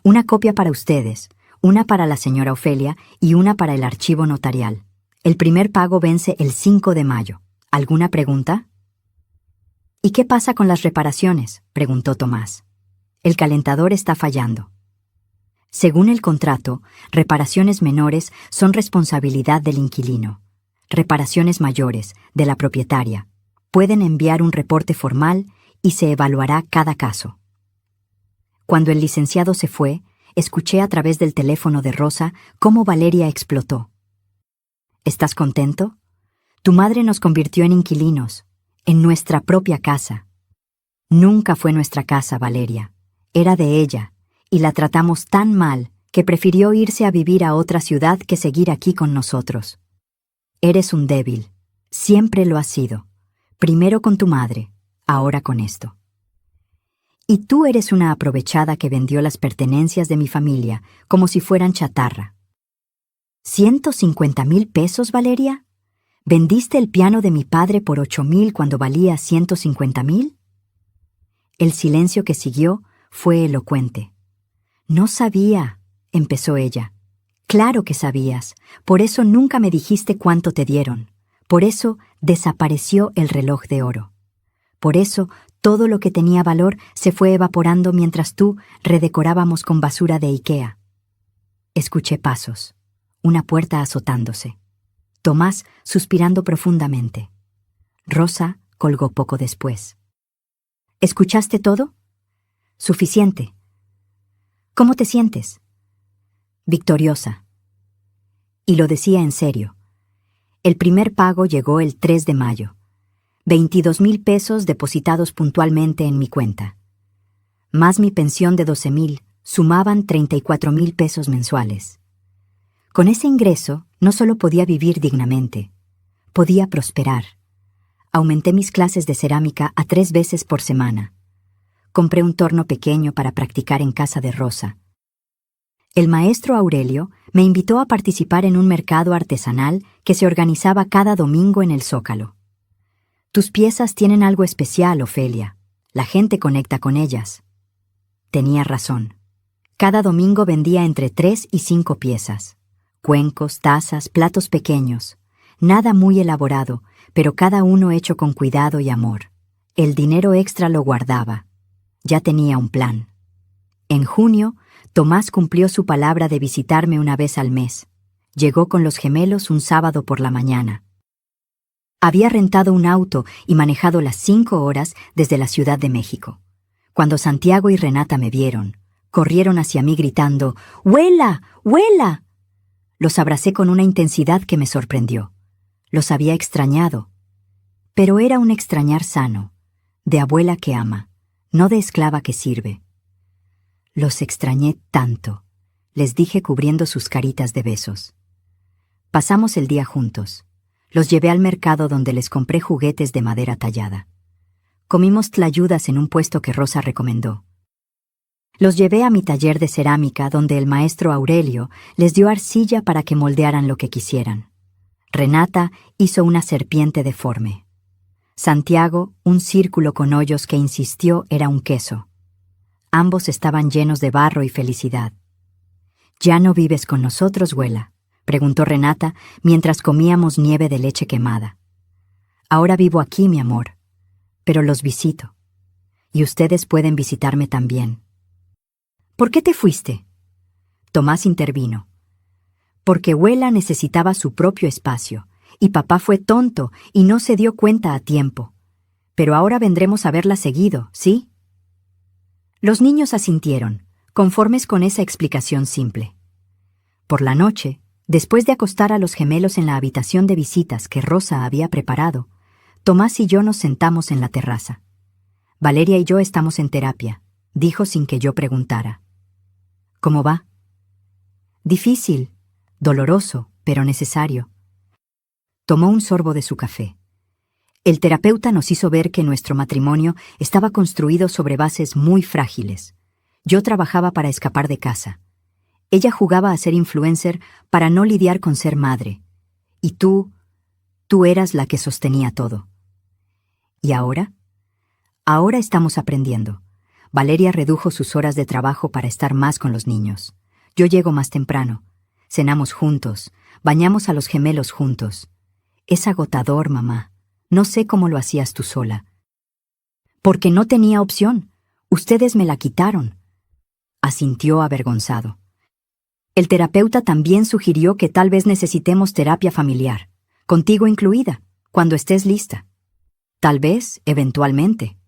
«Una copia para ustedes, una para la señora Ofelia y una para el archivo notarial. El primer pago vence el 5 de mayo. ¿Alguna pregunta?» «¿Y qué pasa con las reparaciones?», preguntó Tomás. «El calentador está fallando». Según el contrato, reparaciones menores son responsabilidad del inquilino. Reparaciones mayores, de la propietaria. Pueden enviar un reporte formal y se evaluará cada caso. Cuando el licenciado se fue, escuché a través del teléfono de Rosa cómo Valeria explotó. ¿Estás contento? Tu madre nos convirtió en inquilinos, en nuestra propia casa. Nunca fue nuestra casa, Valeria. Era de ella, y la tratamos tan mal que prefirió irse a vivir a otra ciudad que seguir aquí con nosotros. Eres un débil. Siempre lo has sido. Primero con tu madre, ahora con esto. Y tú eres una aprovechada que vendió las pertenencias de mi familia como si fueran chatarra. ¿150,000 pesos, Valeria? ¿Vendiste el piano de mi padre por 8,000 cuando valía 150,000? El silencio que siguió fue elocuente. «No sabía», empezó ella. «Claro que sabías. Por eso nunca me dijiste cuánto te dieron. Por eso desapareció el reloj de oro. Por eso todo lo que tenía valor se fue evaporando mientras tú redecorábamos con basura de IKEA». Escuché pasos, una puerta azotándose. Tomás suspirando profundamente. Rosa colgó poco después. ¿Escuchaste todo? Suficiente. ¿Cómo te sientes? Victoriosa. Y lo decía en serio. El primer pago llegó el 3 de mayo. 22,000 pesos depositados puntualmente en mi cuenta. Más mi pensión de 12,000 sumaban 34,000 pesos mensuales. Con ese ingreso no solo podía vivir dignamente, podía prosperar. Aumenté mis clases de cerámica a 3 veces por semana. Compré un torno pequeño para practicar en casa de Rosa. El maestro Aurelio me invitó a participar en un mercado artesanal que se organizaba cada domingo en el Zócalo. Tus piezas tienen algo especial, Ofelia. La gente conecta con ellas. Tenía razón. Cada domingo vendía entre 3 y 5 piezas. Cuencos, tazas, platos pequeños. Nada muy elaborado, pero cada uno hecho con cuidado y amor. El dinero extra lo guardaba. Ya tenía un plan. En junio, Tomás cumplió su palabra de visitarme una vez al mes. Llegó con los gemelos un sábado por la mañana. Había rentado un auto y manejado las 5 horas desde la Ciudad de México. Cuando Santiago y Renata me vieron, corrieron hacia mí gritando, «¡Huela! ¡Huela!». Los abracé con una intensidad que me sorprendió. Los había extrañado. Pero era un extrañar sano, de abuela que ama, no de esclava que sirve. Los extrañé tanto, les dije cubriendo sus caritas de besos. Pasamos el día juntos. Los llevé al mercado donde les compré juguetes de madera tallada. Comimos tlayudas en un puesto que Rosa recomendó. Los llevé a mi taller de cerámica donde el maestro Aurelio les dio arcilla para que moldearan lo que quisieran. Renata hizo una serpiente deforme. Santiago, un círculo con hoyos que insistió era un queso. Ambos estaban llenos de barro y felicidad. «¿Ya no vives con nosotros, Güela?», preguntó Renata mientras comíamos nieve de leche quemada. «Ahora vivo aquí, mi amor, pero los visito. Y ustedes pueden visitarme también». «¿Por qué te fuiste?». Tomás intervino. «Porque Güela necesitaba su propio espacio, y papá fue tonto y no se dio cuenta a tiempo. Pero ahora vendremos a verla seguido, ¿sí?». Los niños asintieron, conformes con esa explicación simple. Por la noche, después de acostar a los gemelos en la habitación de visitas que Rosa había preparado, Tomás y yo nos sentamos en la terraza. «Valeria y yo estamos en terapia», dijo sin que yo preguntara. «¿Cómo va?». «Difícil, doloroso, pero necesario». Tomó un sorbo de su café. El terapeuta nos hizo ver que nuestro matrimonio estaba construido sobre bases muy frágiles. Yo trabajaba para escapar de casa. Ella jugaba a ser influencer para no lidiar con ser madre. Y tú eras la que sostenía todo. ¿Y ahora? Ahora estamos aprendiendo. Valeria redujo sus horas de trabajo para estar más con los niños. Yo llego más temprano. Cenamos juntos. Bañamos a los gemelos juntos. Es agotador, mamá. No sé cómo lo hacías tú sola. Porque no tenía opción. Ustedes me la quitaron. Asintió avergonzado. El terapeuta también sugirió que tal vez necesitemos terapia familiar, contigo incluida, cuando estés lista. Tal vez, eventualmente.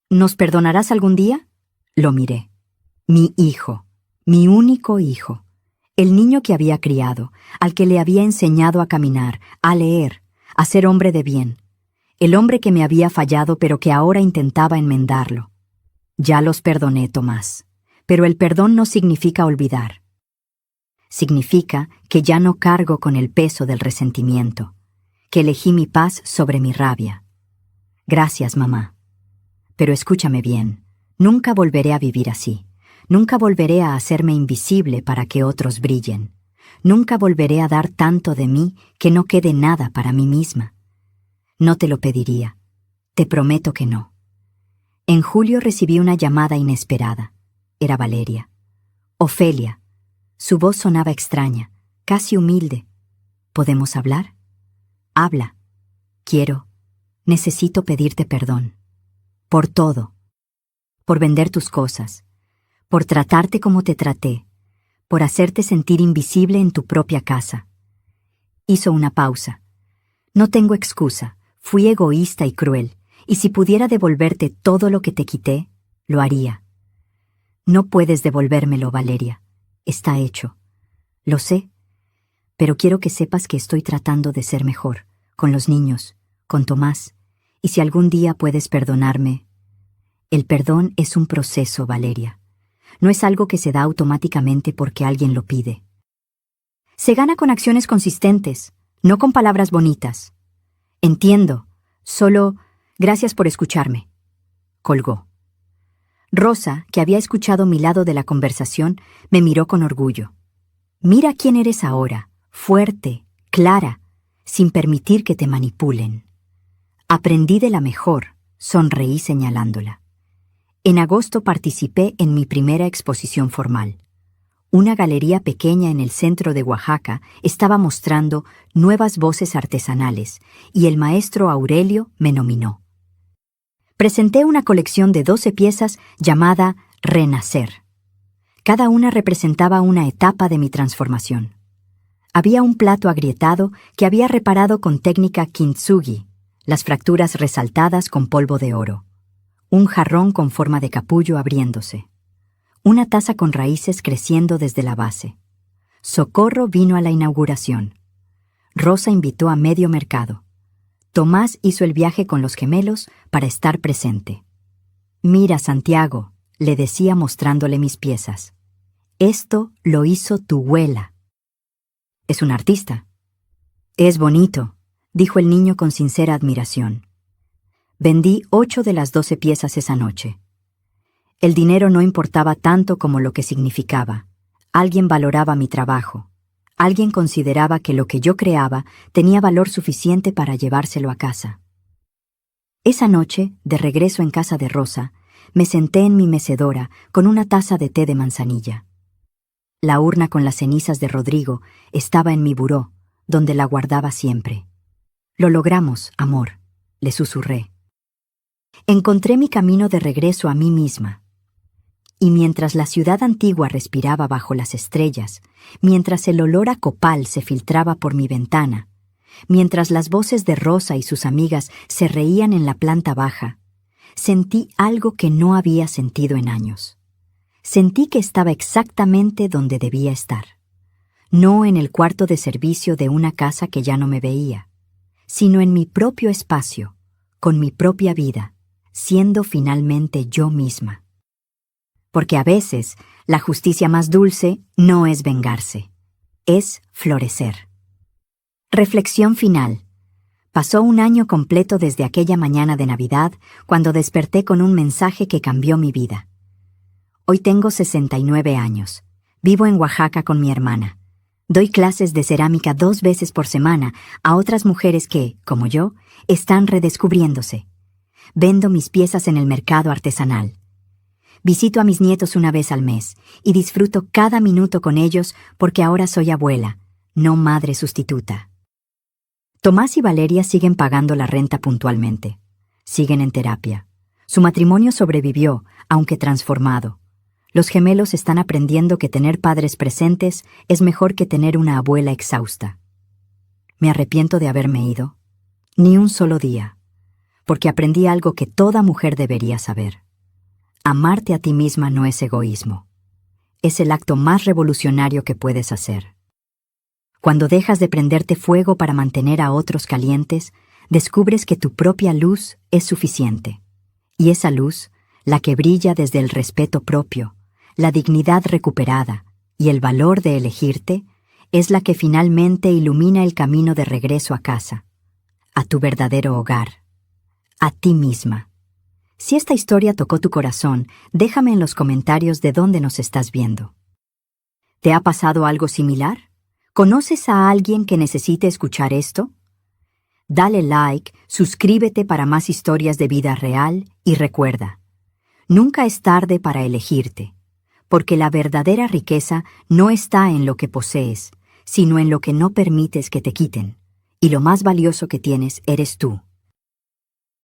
¿Nos perdonarás algún día? Lo miré. Mi hijo, mi único hijo, el niño que había criado, al que le había enseñado a caminar, a leer, a ser hombre de bien, el hombre que me había fallado pero que ahora intentaba enmendarlo. Ya los perdoné, Tomás, pero el perdón no significa olvidar. Significa que ya no cargo con el peso del resentimiento, que elegí mi paz sobre mi rabia. Gracias, mamá. Pero escúchame bien, nunca volveré a vivir así. Nunca volveré a hacerme invisible para que otros brillen. Nunca volveré a dar tanto de mí que no quede nada para mí misma. No te lo pediría. Te prometo que no. En julio recibí una llamada inesperada. Era Valeria. Ofelia. Su voz sonaba extraña, casi humilde. ¿Podemos hablar? Habla. Necesito pedirte perdón. Por todo. Por vender tus cosas. Por tratarte como te traté. Por hacerte sentir invisible en tu propia casa. Hizo una pausa. No tengo excusa. Fui egoísta y cruel, y si pudiera devolverte todo lo que te quité, lo haría. No puedes devolvérmelo, Valeria. Está hecho. Lo sé, pero quiero que sepas que estoy tratando de ser mejor, con los niños, con Tomás, y si algún día puedes perdonarme. El perdón es un proceso, Valeria. No es algo que se da automáticamente porque alguien lo pide. Se gana con acciones consistentes, no con palabras bonitas. Entiendo, solo gracias por escucharme. Colgó. Rosa, que había escuchado mi lado de la conversación, me miró con orgullo. Mira quién eres ahora, fuerte, clara, sin permitir que te manipulen. Aprendí de la mejor, sonreí señalándola. En agosto participé en mi primera exposición formal. Una galería pequeña en el centro de Oaxaca estaba mostrando nuevas voces artesanales y el maestro Aurelio me nominó. Presenté una colección de 12 piezas llamada Renacer. Cada una representaba una etapa de mi transformación. Había un plato agrietado que había reparado con técnica kintsugi, las fracturas resaltadas con polvo de oro. Un jarrón con forma de capullo abriéndose. Una taza con raíces creciendo desde la base. Socorro vino a la inauguración. Rosa invitó a medio mercado. Tomás hizo el viaje con los gemelos para estar presente. «Mira, Santiago», le decía mostrándole mis piezas. «Esto lo hizo tu abuela». «Es un artista». «Es bonito», dijo el niño con sincera admiración. Vendí 8 de las 12 piezas esa noche. El dinero no importaba tanto como lo que significaba. Alguien valoraba mi trabajo. Alguien consideraba que lo que yo creaba tenía valor suficiente para llevárselo a casa. Esa noche, de regreso en casa de Rosa, me senté en mi mecedora con una taza de té de manzanilla. La urna con las cenizas de Rodrigo estaba en mi buró, donde la guardaba siempre. «Lo logramos, amor», le susurré. Encontré mi camino de regreso a mí misma. Y mientras la ciudad antigua respiraba bajo las estrellas, mientras el olor a copal se filtraba por mi ventana, mientras las voces de Rosa y sus amigas se reían en la planta baja, sentí algo que no había sentido en años. Sentí que estaba exactamente donde debía estar. No en el cuarto de servicio de una casa que ya no me veía, sino en mi propio espacio, con mi propia vida, siendo finalmente yo misma. Porque a veces la justicia más dulce no es vengarse, es florecer. Reflexión final. Pasó un año completo desde aquella mañana de Navidad cuando desperté con un mensaje que cambió mi vida. Hoy tengo 69 años. Vivo en Oaxaca con mi hermana. Doy clases de cerámica 2 veces por semana a otras mujeres que, como yo, están redescubriéndose. Vendo mis piezas en el mercado artesanal. Visito a mis nietos una vez al mes y disfruto cada minuto con ellos porque ahora soy abuela, no madre sustituta. Tomás y Valeria siguen pagando la renta puntualmente. Siguen en terapia. Su matrimonio sobrevivió, aunque transformado. Los gemelos están aprendiendo que tener padres presentes es mejor que tener una abuela exhausta. ¿Me arrepiento de haberme ido? Ni un solo día, porque aprendí algo que toda mujer debería saber. Amarte a ti misma no es egoísmo. Es el acto más revolucionario que puedes hacer. Cuando dejas de prenderte fuego para mantener a otros calientes, descubres que tu propia luz es suficiente. Y esa luz, la que brilla desde el respeto propio, la dignidad recuperada y el valor de elegirte, es la que finalmente ilumina el camino de regreso a casa, a tu verdadero hogar, a ti misma. Si esta historia tocó tu corazón, déjame en los comentarios de dónde nos estás viendo. ¿Te ha pasado algo similar? ¿Conoces a alguien que necesite escuchar esto? Dale like, suscríbete para más historias de vida real y recuerda, nunca es tarde para elegirte, porque la verdadera riqueza no está en lo que posees, sino en lo que no permites que te quiten, y lo más valioso que tienes eres tú.